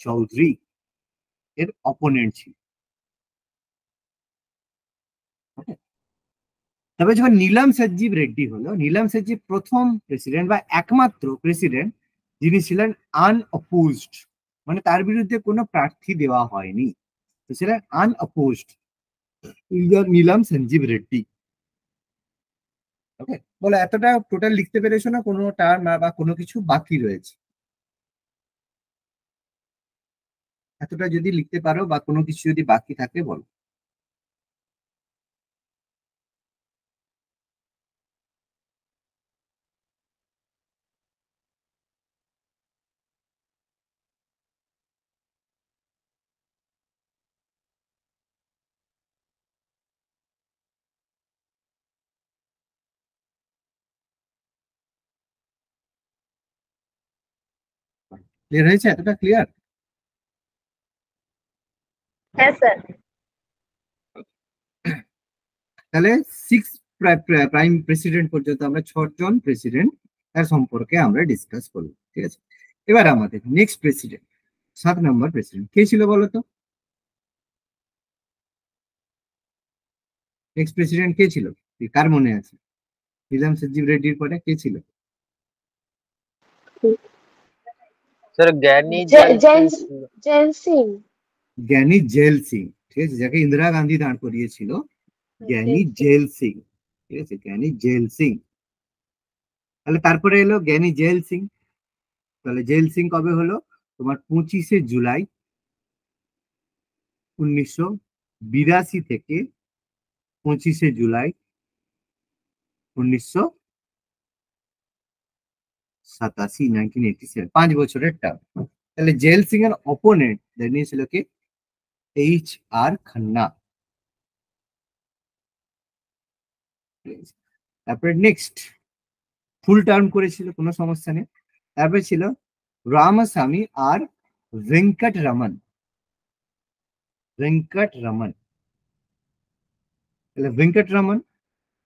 Speaker 1: চৌধুরী, এর অপোনেন্ট ছিল। তবে যখন নীলম সঞ্জীব রেড্ডি হলো, নীলম সঞ্জীব প্রথম প্রেসিডেন্ট বা একমাত্র প্রেসিডেন্ট যিনি ছিলেন আনঅপোজড, মানে তার বিরুদ্ধে কোনো প্রার্থী দেওয়া হয়নি, তো ছিলেন আনঅপোজড নীলম সঞ্জীব রেড্ডি। ওকে, বলো এতটা টোটাল লিখতে পেরেছো না? কোনো টার্ম বা কোনো কিছু বাকি রয়েছে? এতটা যদি লিখতে পারো বা কোনো কিছু যদি বাকি থাকে বলো। ক্লিয়ার হয়েছে? এতটা ক্লিয়ার?
Speaker 3: হ্যাঁ স্যার।
Speaker 1: তাহলে 6 প্রাইম প্রেসিডেন্ট পর্যন্ত আমরা 6জন প্রেসিডেন্ট তার সম্পর্কে আমরা ডিসকাস করলাম, ঠিক আছে। এবার আমাদের নেক্সট প্রেসিডেন্ট, 7 নম্বর প্রেসিডেন্ট কে ছিল বলো তো? নেক্সট প্রেসিডেন্ট কে ছিল? কার মনে আছে? নীলম সঞ্জীব রেড্ডির পরে কে ছিল?
Speaker 5: স্যার জ্ঞানী
Speaker 2: জেন সিং।
Speaker 1: জ্ঞানী জেল সিং, ঠিক আছে, যাকে ইন্দিরা গান্ধী দাঁড় করিয়েছিল, জ্ঞানী জেল সিং, ঠিক আছে, জ্ঞানী জেল সিং। তাহলে তারপরে এলো জ্ঞানী জেল সিং। তাহলে জেল সিং কবে হলো? তোমার 25শে জুলাই 1982 থেকে 25শে জুলাই 1987, 1987, 5 বছরের টার্ম। তাহলে জেল সিং এর অপোনেন্ট দাঁড়িয়েছিল কে? HR খান্না। তারপরে নেক্সট ফুল টার্ম করেছিল, কোনো সমস্যা নেই। তারপরে ছিল রামাস্বামী আর ভেঙ্কট রমন। ভেঙ্কট রমন, তাহলে ভেঙ্কট রমন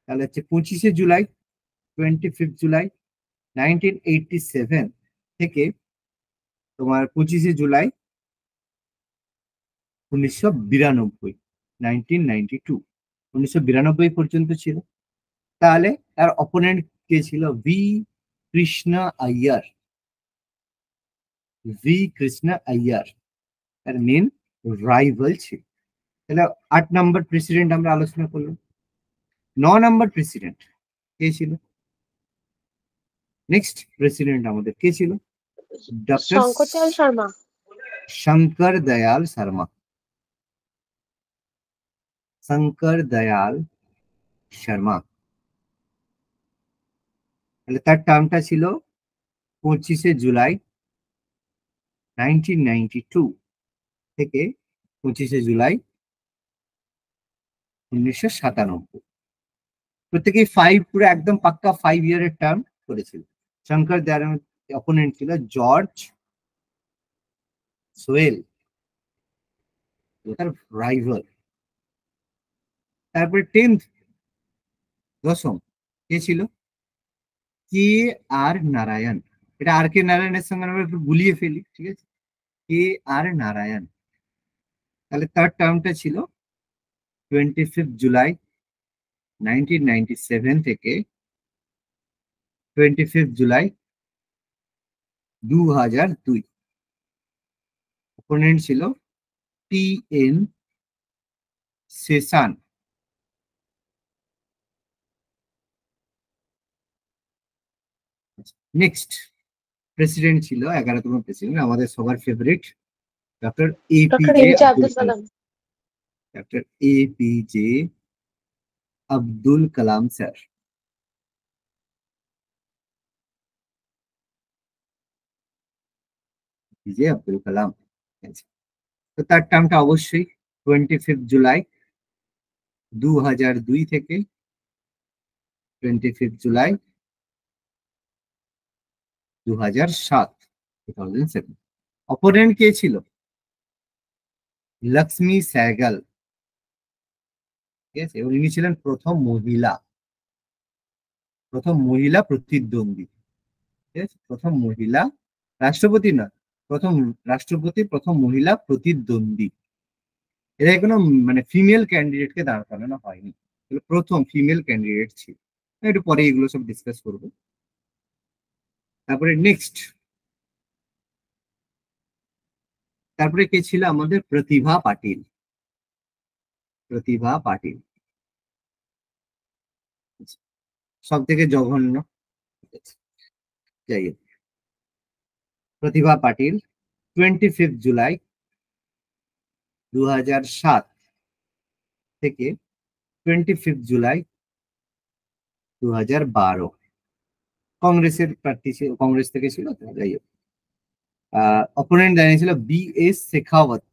Speaker 1: তাহলে হচ্ছে 25শে জুলাই 25 জুলাই 1987 থেকে তোমার 25শে জুলাই 1992, 1992 পর্যন্ত ছিল। তাহলে তার অপোনেন্ট কে ছিল? ভি কৃষ্ণ আইয়ার। ভি কৃষ্ণ আইয়ার তার মেন রাইভাল ছিল। তাহলে 8 নম্বর প্রেসিডেন্ট আমরা আলোচনা করলাম। 9 নম্বর প্রেসিডেন্ট কে ছিল? নেক্সট প্রেসিডেন্ট আমাদের কে ছিল? ডক্টর
Speaker 2: শঙ্করদয়াল শর্মা।
Speaker 1: শঙ্কর দয়াল শর্মা। শঙ্কর দয়াল শর্মা, তাহলে তার টার্মটা ছিল 25শে জুলাই 1992 থেকে 25শে জুলাই 1997। প্রত্যেকেই 5 পুরো একদম পাক্কা 5 ইয়ারের টার্ম করেছিল। শঙ্কর দয়াল অপোনেন্ট ছিল জর্জ সোয়েল, তার রাইভাল। তারপরে 10th, 10ম কে ছিল? কে আর নারায়ণ। এটা আর কে নারায়ণের সঙ্গে আমরা একটু গুলিয়ে ফেলি, ঠিক আছে, কে আর নারায়ণ। তাহলে থার্ড টার্মটা ছিল 25 জুলাই 1997 থেকে 25 জুলাই 2002। অপোনেন্ট ছিল TN সেশন। নেক্সট প্রেসিডেন্ট ছিল 11তম প্রেসিডেন্ট, আমাদের সবার favourite doctor
Speaker 2: doctor
Speaker 1: APJ
Speaker 2: APJ
Speaker 1: Abdul
Speaker 2: Abdul
Speaker 1: Kalam.
Speaker 2: Kalam.
Speaker 1: Doctor APJ Abdul Kalam sir. APJ Abdul Kalam. তো তার টার্মটা অবশ্যই 25 জুলাই 2002 থেকে 25 জুলাই 2007। অপোনেন্ট কে ছিল? লক্ষ্মী স্যাগাল। ঠিক আছে, এবং ইনি ছিলেন প্রথম মহিলা প্রতিদ্বন্দ্বী। ঠিক আছে, প্রথম মহিলা রাষ্ট্রপতি না, প্রথম রাষ্ট্রপতি, প্রথম মহিলা প্রতিদ্বন্দ্বী। এরা কোনো মানে ফিমেল ক্যান্ডিডেটকে দাঁড় করানো হয়নি, প্রথম ফিমেল ক্যান্ডিডেট ছিল। একটু পরে এগুলো সব ডিসকাস করবো। তারপরে কে ছিল আমাদের? প্রতিভা পাটিল। সব থেকে জঘন্য। যাই হোক, প্রতিভা পাটিল 25 জুলাই 2007 থেকে 25 জুলাই 2012। কংগ্রেসের প্রার্থী ছিল, কংগ্রেস থেকে ছিল। যাই হোক, অপোনেন্ট দাঁড়িয়েছিল BS শেখাওয়াত।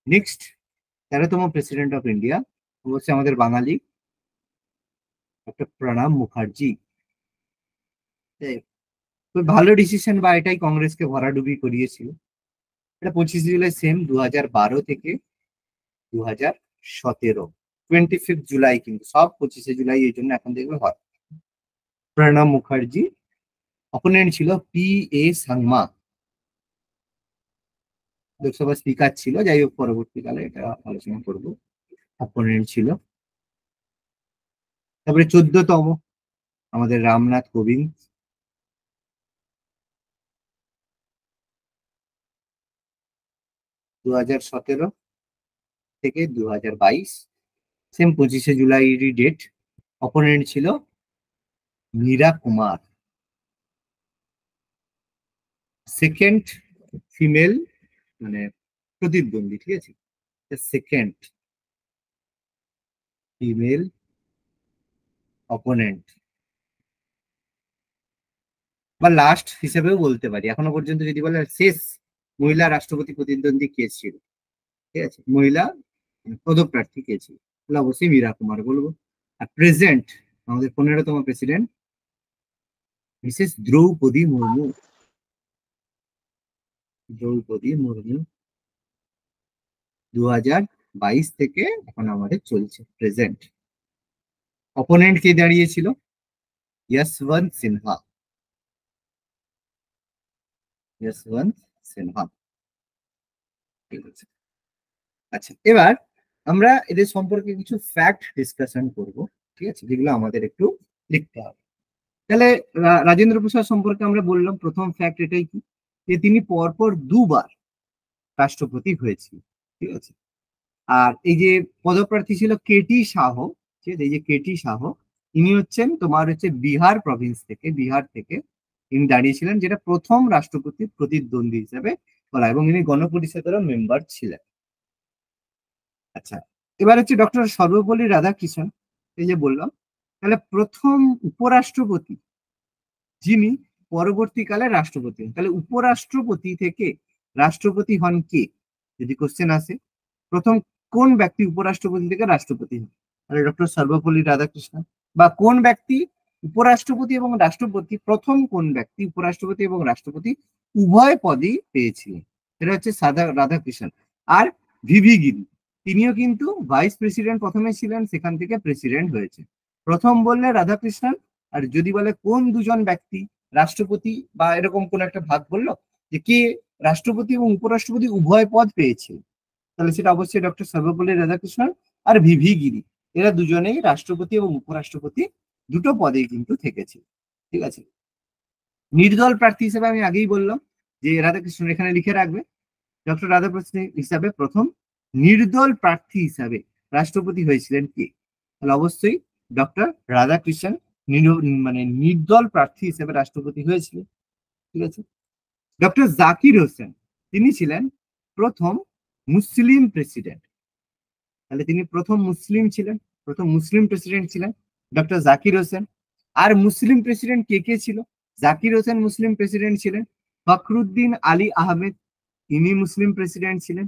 Speaker 1: নেক্সট 13তম প্রেসিডেন্ট অফ ইন্ডিয়া হচ্ছে আমাদের বাঙালি ডক্টর প্রণব মুখার্জি। তো ভালো ডিসিশন, বা এটাই কংগ্রেসকে ভরাডুবি করিয়েছিল। এটা 25 জুলাই সেম 2012 থেকে 2017। 25 জুলাই, কিন্তু সব 25 জুলাই এই জন্য এখন দেখবে হয়। প্রণব মুখার্জি। অপোনেন্ট ছিল PA সাংমা, লোকসভা স্পিকার ছিল। যাই হোক, পরবর্তীকালে এটা আলোচনা করবো। অপোনেন্ট ছিল। তারপরে 14তম আমাদের রামনাথ কোবিন্দ। 2017 থেকে 2022, সেম 25 জুলাই ডেট। অপোনেন্ট ছিল মীরা কুমার, সেকেন্ড ফিমেল মানে প্রতিদ্বন্দ্বী। ঠিক আছে, সেকেন্ড ফিমেল অপোনেন্ট, বা লাস্ট হিসেবেও বলতে পারি। এখনো পর্যন্ত যদি বলে শেষ মহিলা রাষ্ট্রপতি প্রতিদ্বন্দ্বী কে ছিল, ঠিক আছে, মহিলা পদপ্রার্থী কে ছিল, তাহলে অবশ্যই মীরা কুমার বলবো। আর প্রেজেন্ট আমাদের 15তম প্রেসিডেন্ট মিসেস দ্রৌপদী মুর্মু। 2022 থেকে এখন আমাদের চলছে প্রেজেন্ট। অপোনেন্ট কে দাঁড়িয়েছিল? যশবন্ত সিনহা। ঠিক আছে। আচ্ছা, এবার আমরা এদের সম্পর্কে কিছু ফ্যাক্ট ডিসকাশন করব। ঠিক আছে, যেগুলো আমাদের একটু লিখতে হবে। তাহলে রাজেন্দ্র প্রসাদ সম্পর্কে আমরা বললাম, প্রথম ফ্যাক্ট এটাই কি, যে তিনি পরপর দুবার রাষ্ট্রপতি হয়েছিল। ঠিক আছে, আর এই যে পদপ্রার্থী ছিল KT শাহ। ঠিক আছে, এই যে KT শাহ, ইনি হচ্ছেন তোমার হচ্ছে বিহার প্রভিন্স থেকে, বিহার থেকে ইনি দাঁড়িয়েছিলেন, যেটা প্রথম রাষ্ট্রপতি প্রতিদ্বন্দ্বী হিসেবে বলা, এবং ইনি গণপরিষদেরও মেম্বার ছিলেন। আচ্ছা, এবার হচ্ছে ডক্টর সর্বপল্লী রাধাকৃষ্ণন, এই যে বললাম। তাহলে প্রথম উপরাষ্ট্রপতি যিনি পরবর্তীকালে রাষ্ট্রপতি হন, তাহলে উপরাষ্ট্রপতি থেকে রাষ্ট্রপতি হন কে, যদি কোশ্চেন আসে, প্রথম কোন ব্যক্তি উপরাষ্ট্রপতি থেকে রাষ্ট্রপতি হন? তাহলে ডক্টর সর্বপল্লী রাধাকৃষ্ণন। বা কোন ব্যক্তি উপরাষ্ট্রপতি এবং রাষ্ট্রপতি, প্রথম কোন ব্যক্তি উপরাষ্ট্রপতি এবং রাষ্ট্রপতি উভয় পদই পেয়েছিলেন? এটা হচ্ছে রাধাকৃষ্ণন। আর ভিভি গিরি, তিনিও কিন্তু ভাইস প্রেসিডেন্ট প্রথমে ছিলেন, সেখান থেকে প্রেসিডেন্ট হয়েছে। প্রথম বললে রাধাকৃষ্ণন, আর যদি বলে কোন দুজন ব্যক্তি, রাষ্ট্রপতি বা এরকম কোন একটা ভাগ বললো যে কে রাষ্ট্রপতি এবং উপরাষ্ট্রপতি উভয় পদ পেয়েছে, তাহলে সেটা অবশ্যই ডক্টর সর্বপল্লী রাধাকৃষ্ণন আর ভিভি গিরি, এরা দুজনেই রাষ্ট্রপতি এবং উপরাষ্ট্রপতি দুটো পদেই কিন্তু থেকেছে। ঠিক আছে, নির্দল প্রার্থী হিসেবে আমি আগেই বললাম যে রাধাকৃষ্ণন এখানে লিখে রাখবে, ডক্টর রাধাকৃষ্ণ হিসাবে প্রথম নির্দল প্রার্থী হিসাবে রাষ্ট্রপতি হয়েছিলেন কে, তাহলে অবশ্যই ডক্টর রাধাকৃষ্ণন মানে নির্দল প্রার্থী হিসেবে রাষ্ট্রপতি হয়েছিলেন। ঠিক আছে, ডক্টর জাকির হোসেন তিনি ছিলেন প্রথম মুসলিম প্রেসিডেন্ট, তাহলে তিনি প্রথম মুসলিম ছিলেন, প্রথম মুসলিম প্রেসিডেন্ট ছিলেন ডক্টর জাকির হোসেন। আর মুসলিম প্রেসিডেন্ট কে কে ছিল? জাকির হোসেন মুসলিম প্রেসিডেন্ট ছিলেন, ফখরুদ্দিন আলী আহমেদ ইনি মুসলিম প্রেসিডেন্ট ছিলেন,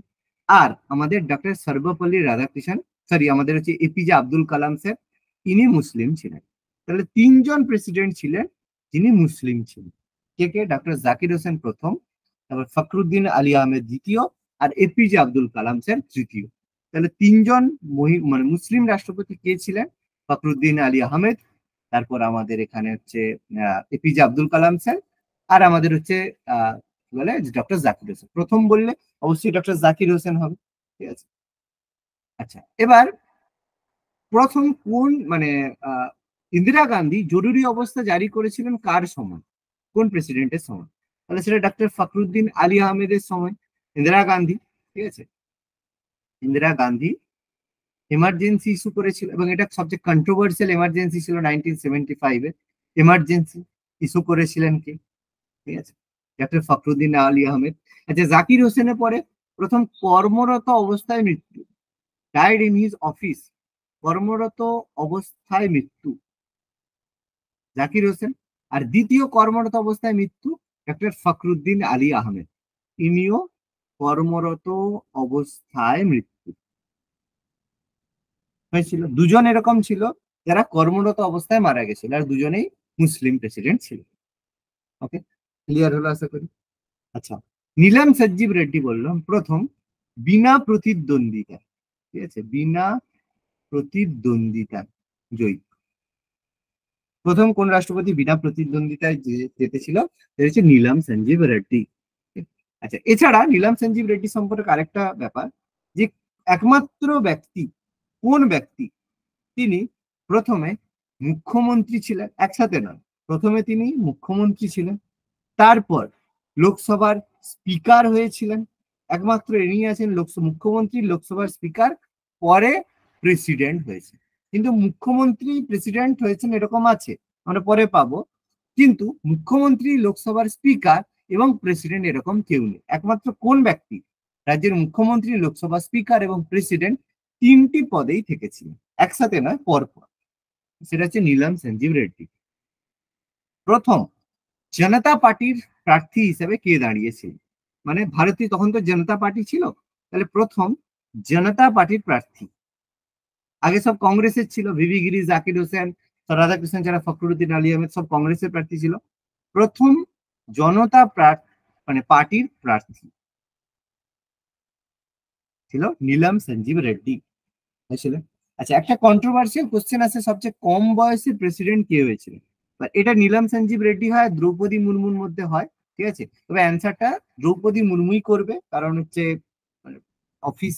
Speaker 1: আর আমাদের ডক্টর সর্বপল্লী রাধাকৃষ্ণন আমাদের হচ্ছে এপিজে আব্দুল কালাম স্যার, ইনি মুসলিম ছিলেন। তাহলে তিনজন প্রেসিডেন্ট ছিলেন যিনি মুসলিম ছিলেন। কে কে? ডক্টর জাকির হোসেন প্রথম, তারপর ফখরুদ্দিন আলী আহমেদ দ্বিতীয়, আর এপিজে আব্দুল কালাম স্যার তৃতীয়। তাহলে তিনজন মানে মুসলিম রাষ্ট্রপতি কে ছিলেন? ফখরুদ্দিন আলী আহমেদ, তারপর আমাদের এখানে হচ্ছে এপিজে আব্দুল কালাম স্যার, আর আমাদের হচ্ছে বলে ডক্টর জাকির হোসেন। প্রথম বললে অবশ্যই ডক্টর জাকির হোসেন হবে। ঠিক আছে, আচ্ছা এবার প্রথম কোন মানে ইন্দিরা গান্ধী জরুরি অবস্থা জারি করেছিলেন কার সময়, কোন প্রেসিডেন্টের সময়? তাহলে সেটা ডক্টর ফখরুদ্দিন আলী আহমেদের সময় ইন্দিরা গান্ধী। ঠিক আছে, ইন্দিরা গান্ধী এমার্জেন্সি ইস্যু করেছিল এবং এটা সবচেয়ে কন্ট্রোভার্সিয়াল এমার্জেন্সি ছিল 1975-এ। এমার্জেন্সি ইস্যু করেছিলেন কে? ঠিক আছে, ডক্টর ফখরুদ্দিন আলী আহমেদ। আচ্ছা, জাকির হোসেনের পরে প্রথম কর্মরত অবস্থায় মৃত্যু, ডাইড ইন হিজ অফিস, কর্মরত অবস্থায় মৃত্যু জাকির হোসেন। আর দ্বিতীয় কর্মরত অবস্থায় মৃত্যু ডক্টর ফখরুদ্দিন আলী আহমেদ, ইনিও কর্মরত অবস্থায় মৃত্যু হয়েছিল। দুজন এরকম ছিল যারা কর্মরত অবস্থায় মারা গেছিল, আর দুজনেই মুসলিম প্রেসিডেন্ট ছিল। ওকে, ক্লিয়ার হলো আশা করি। আচ্ছা, নীলাম সঞ্জীব রেড্ডি বললাম প্রথম বিনা প্রতিদ্বন্দ্বিতা। ঠিক আছে, বিনা প্রতিদ্বন্দ্বিতা জয়ী। প্রথম কোন রাষ্ট্রপতি বিনা প্রতিদ্বন্দ্বিতায় জিতেছিল? সেটা হচ্ছে নীলাম সঞ্জীব রেড্ডি। আচ্ছা, এছাড়া নীলাম সঞ্জীব রেড্ডি সম্পর্কে আরেকটা ব্যাপার, যে একমাত্র ব্যক্তি, কোন ব্যক্তি তিনি প্রথমে মুখ্যমন্ত্রী ছিলেন, একসাথে নয়, প্রথমে তিনি মুখ্যমন্ত্রী ছিলেন, তারপর লোকসভার স্পিকার হয়েছিলেন, একমাত্র ইনি আছেন মুখ্যমন্ত্রী, লোকসভার স্পিকার, পরে প্রেসিডেন্ট হয়েছে। কিন্তু মুখ্যমন্ত্রী প্রেসিডেন্ট হয়েছেন এরকম আছে, আমরা পরে পাবো, কিন্তু মুখ্যমন্ত্রী, লোকসভার স্পিকার এবং প্রেসিডেন্ট এরকম কেউ নেই। একমাত্র কোন ব্যক্তি রাজ্যের মুখ্যমন্ত্রী, লোকসভা স্পিকার এবং প্রেসিডেন্ট তিনটি পদেই থেকেছিলেন, একসাথে নয়, পরপর? সেটা হচ্ছে নীলাম সঞ্জীব রেড্ডি। প্রথম জনতা পার্টির প্রার্থী হিসেবে কে দাঁড়িয়েছিল? মানে ভারতীয়, তখন তো জনতা পার্টি ছিল, তাহলে প্রথম জনতা পার্টির প্রার্থী, আগে সব কংগ্রেসের ছিল, ভিভি গিরি, জাকির হোসেন, রাধাকৃষ্ণন ছাড়া ফখরুদ্দিন আলী আহমেদ সব কংগ্রেসের প্রার্থী ছিল। প্রথম জনতা মানে পার্টির প্রার্থী ছিল নীলাম সঞ্জীব রেড্ডি হয়েছিল। আচ্ছা, একটা কন্ট্রোভার্সিয়াল কোশ্চেন আছে, সবচেয়ে কম বয়সে প্রেসিডেন্ট কে হয়েছিল? এটা নীলাম সঞ্জীব রেড্ডি হয়, দ্রৌপদী মুর্মুর মধ্যে হয়। ঠিক আছে, তবে অ্যান্সারটা দ্রৌপদী মুর্মুই করবে, কারণ হচ্ছে অফিস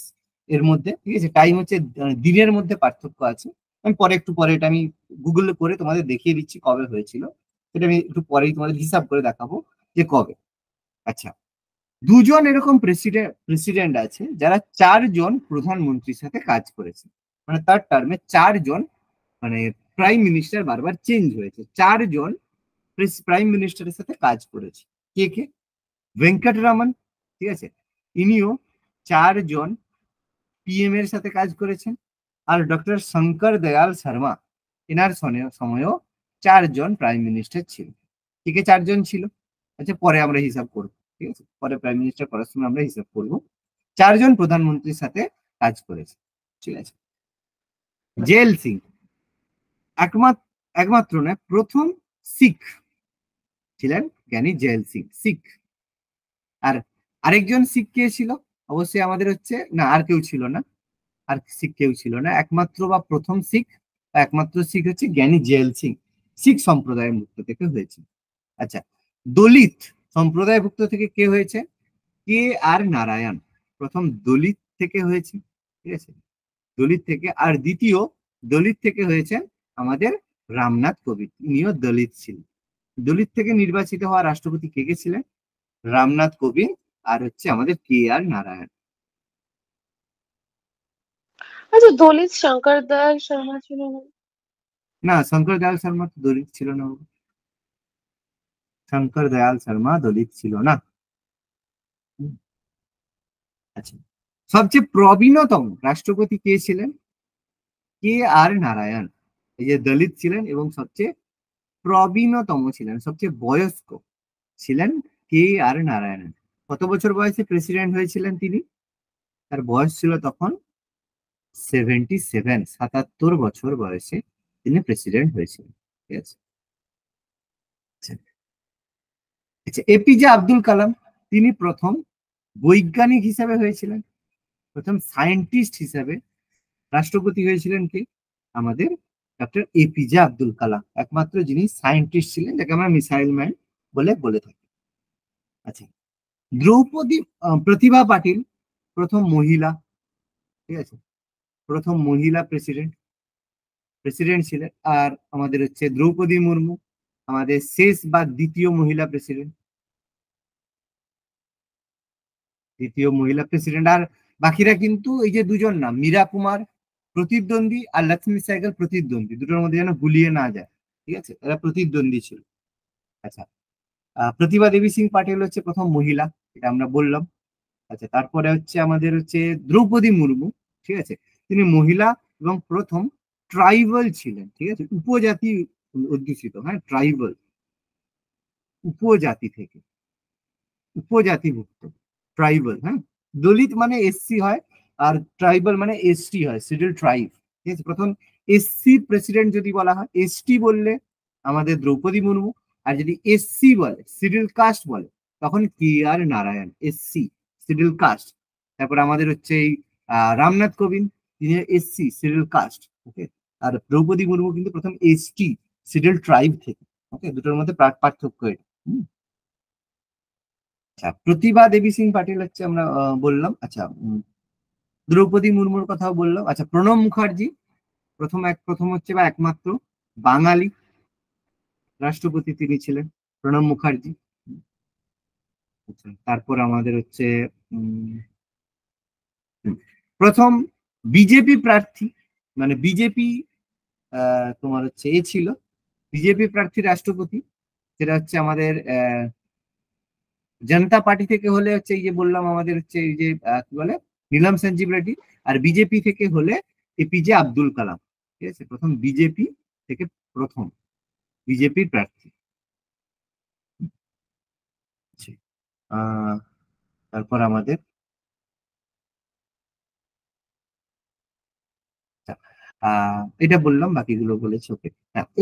Speaker 1: এর মধ্যে, ঠিক আছে, টাইম হচ্ছে দিনের মধ্যে পার্থক্য আছে। আমি একটু পরে এটা আমি গুগলে করে তোমাদের দেখিয়ে দিচ্ছি কবে হয়েছিল, সেটা আমি একটু পরেই তোমাদের হিসাব করে দেখাবো যে কবে। আচ্ছা, দুজন এরকম প্রেসিডেন্ট আছে যারা 4 জন প্রধানমন্ত্রীর সাথে কাজ করেছে, মানে তার টার্মে 4 জন মানে প্রাইম মিনিস্টার বারবার চেঞ্জ হয়েছে, 4 জন প্রাইম মিনিস্টারের সাথে কাজ করেছে। কে কে? ভেঙ্কটরামন, ঠিক আছে, ইনিও 4 জন পিএম এর সাথে কাজ করেছেন। আর ডক্টর শঙ্কর দয়াল শর্মা, এনার সময়ও 4 জন প্রাইম মিনিস্টার ছিল। কে কে 4 জন ছিল? আচ্ছা, পরে আমরা হিসাব করবো, ঠিক আছে, পরে প্রাইম মিনিস্টার করার সময় আমরা হিসাব করবো। 4 জন প্রধানমন্ত্রীর সাথে কাজ করেছে। ঠিক আছে, জেল সিং একমাত্র নয়, প্রথম শিখ ছিলেন জ্ঞানী জেল সিং, শিখ। আর আরেকজন শিখ কে ছিল? অবশ্যই আমাদের হচ্ছে না, আর কেউ ছিল না, আর শিখ কেউ ছিল না, একমাত্র বা প্রথম শিখ বা একমাত্র শিখ হচ্ছে জ্ঞানী জেল সিং, শিখ সম্প্রদায়ের মধ্য থেকে হয়েছে। আচ্ছা, দলিত সম্প্রদায়ভুক্ত থেকে কে হয়েছে? কে আর নারায়ণ প্রথম দলিত থেকে হয়েছে, ঠিক আছে, দলিত থেকে। আর দ্বিতীয় দলিত থেকে হয়েছে আমাদের রামনাথ কোবিন্দ, ইনিও দলিত ছিলেন। দলিত থেকে নির্বাচিত হওয়া রাষ্ট্রপতি কে কে ছিলেন? রামনাথ কোবিন্দ আর হচ্ছে আমাদের কে আর নারায়ণ।
Speaker 2: আচ্ছা, দলিত শঙ্কর দয়াল শর্মা ছিল না?
Speaker 1: না, শঙ্কর দয়াল শর্মা তো দলিত ছিল না বাবু। শঙ্কর দয়াল শর্মা দলিত ছিল না। হুম, আচ্ছা, সবচেয়ে প্রবীণতম রাষ্ট্রপতি কে ছিলেন? কে আর নারায়ণ। এই যে দলিত ছিলেন এবং সবচেয়ে প্রবীণতম ছিলেন, সবচেয়ে বয়স্ক ছিলেন কে আর নারায়ণ। কত বছর বয়সে প্রেসিডেন্ট হয়েছিলেন তিনি? তার বয়স ছিল তখন 77 বছর বয়সে তিনি প্রেসিডেন্ট হয়েছিলেন, ঠিক আছে। আচ্ছা, এপিজে আব্দুল কালাম, তিনি প্রথম বৈজ্ঞানিক হিসাবে হয়েছিলেন, প্রথম সায়েন্টিস্ট হিসাবে রাষ্ট্রপতি হয়েছিলেন কি? আমাদের ডক্টর এপিজে আব্দুল কালাম, একমাত্র যিনি সায়েন্টিস্ট ছিলেন, যাকে আমরা মিসাইল ম্যান বলে থাকি। আচ্ছা, দ্রৌপদী প্রতিভা পাটিল প্রথম মহিলা, ঠিক আছে, প্রথম মহিলা প্রেসিডেন্ট ছিলেন। আর আমাদের হচ্ছে দ্রৌপদী মুর্মু আমাদের শেষ বা দ্বিতীয় মহিলা প্রেসিডেন্ট, আর বাকিরা কিন্তু এই যে দুজন নাম, মীরা কুমার প্রতিদ্বন্দ্বী আর লক্ষ্মী সাইকেল প্রতিদ্বন্দ্বী, দুটোর মধ্যে যেন গুলিয়ে না যায়, ঠিক আছে, এরা প্রতিদ্বন্দ্বী ছিল। আচ্ছা, প্রতিভা দেবী সিং পাটিল হচ্ছে প্রথম মহিলা, এটা আমরা বললাম। আচ্ছা, তারপরে হচ্ছে আমাদের হচ্ছে দ্রৌপদী মুর্মু, ঠিক আছে, তিনি মহিলা এবং প্রথম ট্রাইবাল ছিলেন, ঠিক আছে, উপজাতি অধ্যুষিত, হ্যাঁ, ট্রাইবাল, উপজাতি থেকে, উপজাতিভুক্ত, ট্রাইবাল, হ্যাঁ। দলিত মানে এসসি হয়, আর ট্রাইবাল মানে এসটি হয়, শিডিউল ট্রাইব, ঠিক আছে। প্রথম এসসি প্রেসিডেন্ট যদি বলা হয়, এসটি বললে আমাদের দ্রৌপদী মুর্মু, আর যদি এসসি বলে, শিডিউল কাস্ট বলে, তখন কে আর নারায়ণ, এসসি শিডিউল কাস্ট। তারপর আমাদের হচ্ছে এই রামনাথ কোবিন্দ, তিনি এসসি শিডিউল কাস্ট, ওকে। আর দ্রৌপদী মুর্মু কিন্তু প্রথম এসটি শিডিউল ট্রাইব থেকে, ওকে, দুটোর মধ্যে পার্থক্য এটা। আচ্ছা, প্রতিভা দেবী সিং পাটিল হচ্ছে আমরা বললাম। আচ্ছা, দ্রৌপদী মুর্মুর কথাও বললাম। আচ্ছা, প্রণব মুখার্জি প্রথম হচ্ছে বা একমাত্র বাঙালি রাষ্ট্রপতি তিনি ছিলেন, প্রণব মুখার্জি। আচ্ছা, তারপর আমাদের হচ্ছে প্রথম বিজেপি প্রার্থী, মানে বিজেপি তোমার হচ্ছে ছিল বিজেপি প্রার্থী রাষ্ট্রপতি, সেটা হচ্ছে আমাদের জনতা পার্টি থেকে হলে হচ্ছে এই যে বললাম আমাদের হচ্ছে এই যে কি বলে নীলম সঞ্জীব রেড্ডি, আর বিজেপি থেকে হলে এপিজে আব্দুল কালাম, ঠিক আছে, প্রথম বিজেপি থেকে প্রথম বিজেপির প্রার্থী। তারপর আমাদের এটা বললাম, বাকিগুলো বলেছি, ওকে।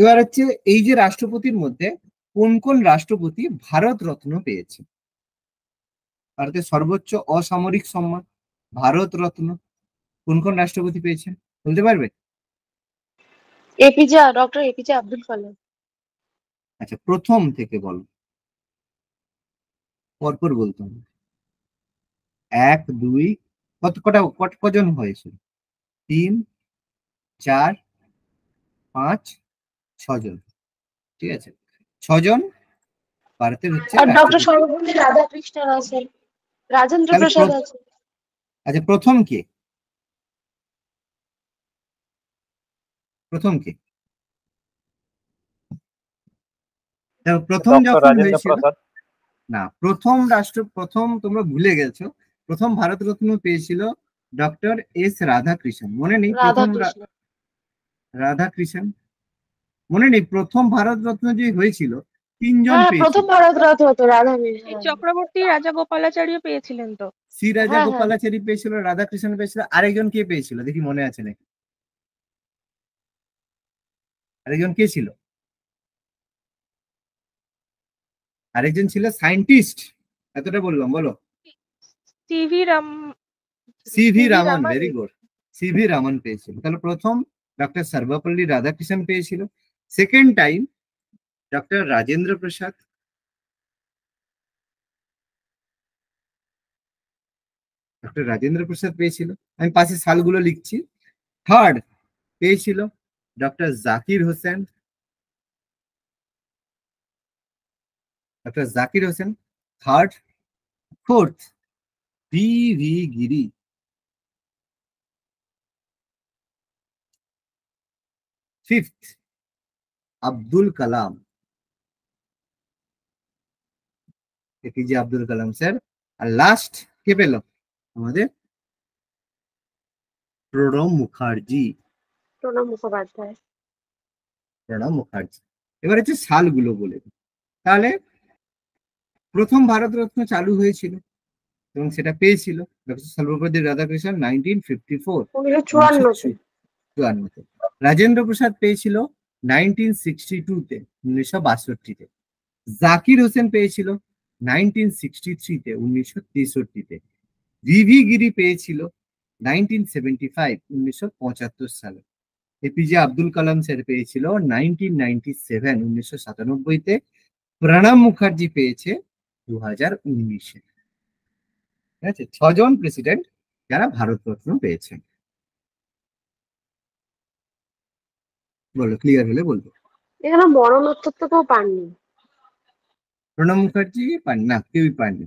Speaker 1: এবার হচ্ছে এই যে রাষ্ট্রপতির মধ্যে কোন কোন রাষ্ট্রপতি ভারত রত্ন পেয়েছে? ভারতের সর্বোচ্চ অসামরিক সম্মান ভারত রত্ন কোন কোন রাষ্ট্রপতি পেয়েছেন বলতে পারবে?
Speaker 2: ডক্টর এপিজে আব্দুল কালাম।
Speaker 1: আচ্ছা, প্রথম থেকে বলো, পরপর বলতে হবে। 1 2 কজন হয়েছে? 3 4 5 6 জন, ঠিক আছে, 6 জন ভারতের হচ্ছে
Speaker 2: আর ডক্টর
Speaker 1: রাষ্ট্রপতি।
Speaker 2: সর্বপল্লী রাধাকৃষ্ণন আছেন, রাজেন্দ্র
Speaker 1: তাহলে
Speaker 2: প্রসাদ আছে।
Speaker 1: আচ্ছা, প্রথম কে? প্রথম
Speaker 5: ডক্টর
Speaker 1: যখন
Speaker 5: রাজেন্দ্র
Speaker 1: হয়েছিল,
Speaker 5: প্রসাদ।
Speaker 1: না, প্রথম তোমরা ভুলে গেছো, প্রথম ভারতরত্ন পেয়েছিল ডক্টর এস রাধাকৃষ্ণন, মনে নেই? প্রথম
Speaker 2: রাধাকৃষ্ণ।
Speaker 1: রাধাকৃষ্ণন মনে নেই? প্রথম ভারতরত্ন যে হয়েছিল 3 জন
Speaker 2: হ্যাঁ, প্রথম
Speaker 1: পেয়েছিল।
Speaker 2: ভারত রত্ন হতো রাধাকৃষ্ণ।
Speaker 4: চক্রবর্তী রাজাগোপালাচার্য পেয়েছিলেন তো।
Speaker 1: শ্রী রাজা
Speaker 2: হ্যাঁ, হ্যাঁ।
Speaker 1: গোপালাচারী পেয়েছিল, রাধাকৃষ্ণন পেয়েছিল, আরেকজন কে পেয়েছিল দেখি মনে আছে নাকি? আরেকজন কে ছিল? আরেকজন ছিল সায়েন্টিস্ট, এতটা বললাম, বলো।
Speaker 4: C V
Speaker 1: C V Raman,
Speaker 4: Raman.
Speaker 1: Very good, C V Raman পেয়েছিল। তাহলে প্রথম ডক্টর সর্বপল্লী রাধাকৃষ্ণন পেয়েছিল, second time doctor Rajendra Prasad, doctor Rajendra Prasad পেয়েছিল, আমি পাশে সালগুলো লিখছি। থার্ড পেয়েছিল doctor Zakir Hussain, doctor Zakir Hussain third. Fourth V Giri, fifth Abdul Kalam, APJ Abdul Kalam sir. আর লাস্ট কে পেল আমাদের? প্রণব মুখার্জি,
Speaker 2: প্রণব মুখোপাধ্যায়।
Speaker 1: প্রণব মুখার্জি। এবার হচ্ছে সালগুলো বলে দিই। তাহলে প্রথম ভারতরত্ন চালু হয়েছিল এবং সেটা পেয়েছিল ডক্টর সর্বপল্লী রাধাকৃষ্ণন 1954,
Speaker 2: 1954
Speaker 1: 1954। রাজেন্দ্র প্রসাদ পেয়েছিল 1962-তে, 1962-তে। জাকির হোসেন পেয়েছিল 1963-তে, 1963-তে। ভিভি গিরি পেয়েছিল 1975, 1975 সালে। এপিজে আব্দুল কালাম স্যার পেয়েছিল 1997, 1997-তে। প্রণব মুখার্জি পেয়েছে 2019-এ। ঠিক আছে, 6 জন প্রেসিডেন্ট যারা ভারতরত্ন পেয়েছেন। বলো, ক্লিয়ার হলে বলবো।
Speaker 2: এখানে মরণোত্তর তো কেউ পাননি।
Speaker 1: প্রণব মুখার্জি পান না, কেউই পাননি।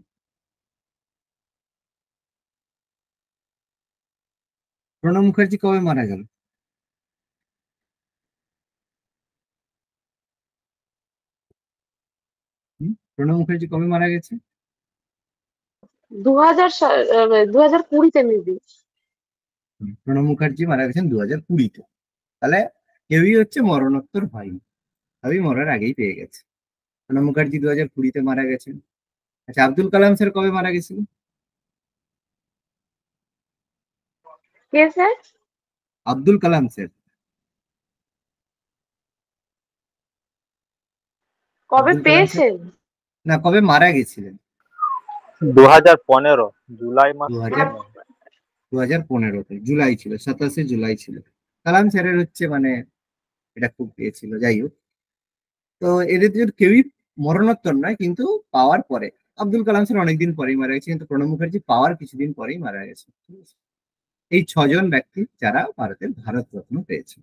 Speaker 1: প্রণব মুখার্জি কবে মারা গেল? প্রণব মুখার্জি কবে মারা গেছে?
Speaker 2: 2020-তে মেবি।
Speaker 1: প্রণব মুখার্জি মারা গেছেন 2020-তে। তাহলে কেউই হচ্ছে মরণোত্তর হয়নি, সবই মরার আগেই পেয়ে গেছে। প্রণব মুখার্জি 2020-তে মারা গেছেন। আচ্ছা, আব্দুল কালাম স্যার কবে মারা গেছিল?
Speaker 2: কে স্যার?
Speaker 1: আব্দুল কালাম স্যার
Speaker 2: কবে
Speaker 1: আব্দুল কালাম স্যার
Speaker 2: পেয়েছেন?
Speaker 1: না, কবে মারা গেছিলেন?
Speaker 5: 2015 জুলাই মাস।
Speaker 1: 2015-তে জুলাই ছিল, 27শে জুলাই ছিল। কালাম স্যারের হচ্ছে মানে এটা খুব পেয়েছিল। যাই হোক, তো এদের দুজন কেউই মরণোত্তর নয়, কিন্তু পাওয়ার পরে। আব্দুল কালাম স্যার অনেকদিন পরেই মারা গেছে, কিন্তু প্রণব মুখার্জি পাওয়ার কিছুদিন পরেই মারা গেছে। ঠিক আছে? এই 6 জন ব্যক্তি যারা ভারতের ভারতরত্ন পেয়েছে।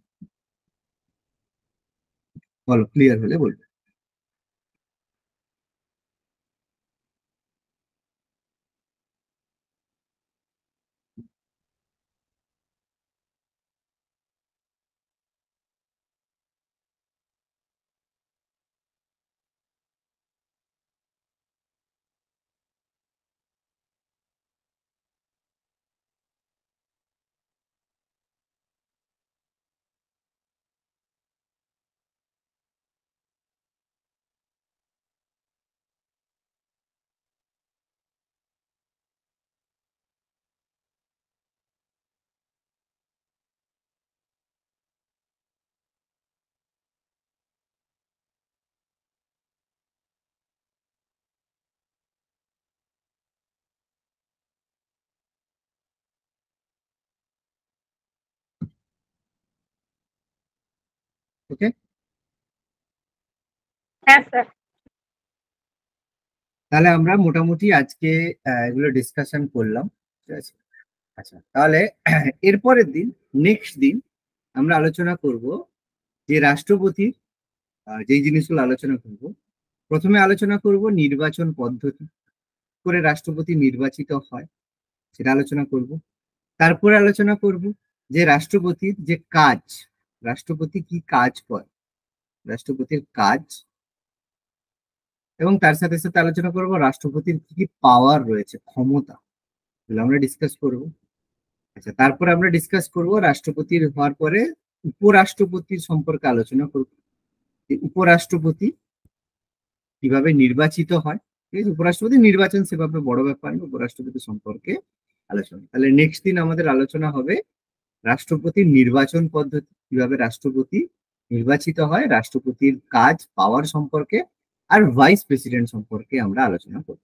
Speaker 1: বলো, ক্লিয়ার হলে বলবো। ওকে,
Speaker 3: হ্যাঁ স্যার।
Speaker 1: তাহলে আমরা মোটামুটি আজকে এগুলো ডিসকাশন করলাম। ঠিক আছে? আচ্ছা, তাহলে এরপরের দিন, নেক্সট দিন আমরা আলোচনা করব যে রাষ্ট্রপতির যেই জিনিসগুলো আলোচনা করব। প্রথমে আলোচনা করব নির্বাচন পদ্ধতি, করে রাষ্ট্রপতি নির্বাচিত হয় সেটা আলোচনা করব। তারপরে আলোচনা করব যে রাষ্ট্রপতির যে কাজ, রাষ্ট্রপতি কি কাজ করে, রাষ্ট্রপতির কাজ। এবং তার সাথে সাথে আলোচনা করব রাষ্ট্রপতির কি কি পাওয়ার রয়েছে, ক্ষমতা, এগুলো আমরা ডিসকাস করব। আচ্ছা, তারপরে আমরা ডিসকাস করব রাষ্ট্রপতির হওয়ার পরে উপরাষ্ট্রপতির সম্পর্কে আলোচনা করব। উপরাষ্ট্রপতি কিভাবে নির্বাচিত হয়, ঠিক আছে? উপরাষ্ট্রপতি নির্বাচন সেভাবে বড় ব্যাপার না, উপরাষ্ট্রপতি সম্পর্কে আলোচনা। তাহলে নেক্সট দিন আমাদের আলোচনা হবে রাষ্ট্রপতির নির্বাচন পদ্ধতি, কিভাবে রাষ্ট্রপতি নির্বাচিত হয়, রাষ্ট্রপতির কাজ, পাওয়ার সম্পর্কে, আর ভাইস প্রেসিডেন্ট সম্পর্কে আমরা আলোচনা করব।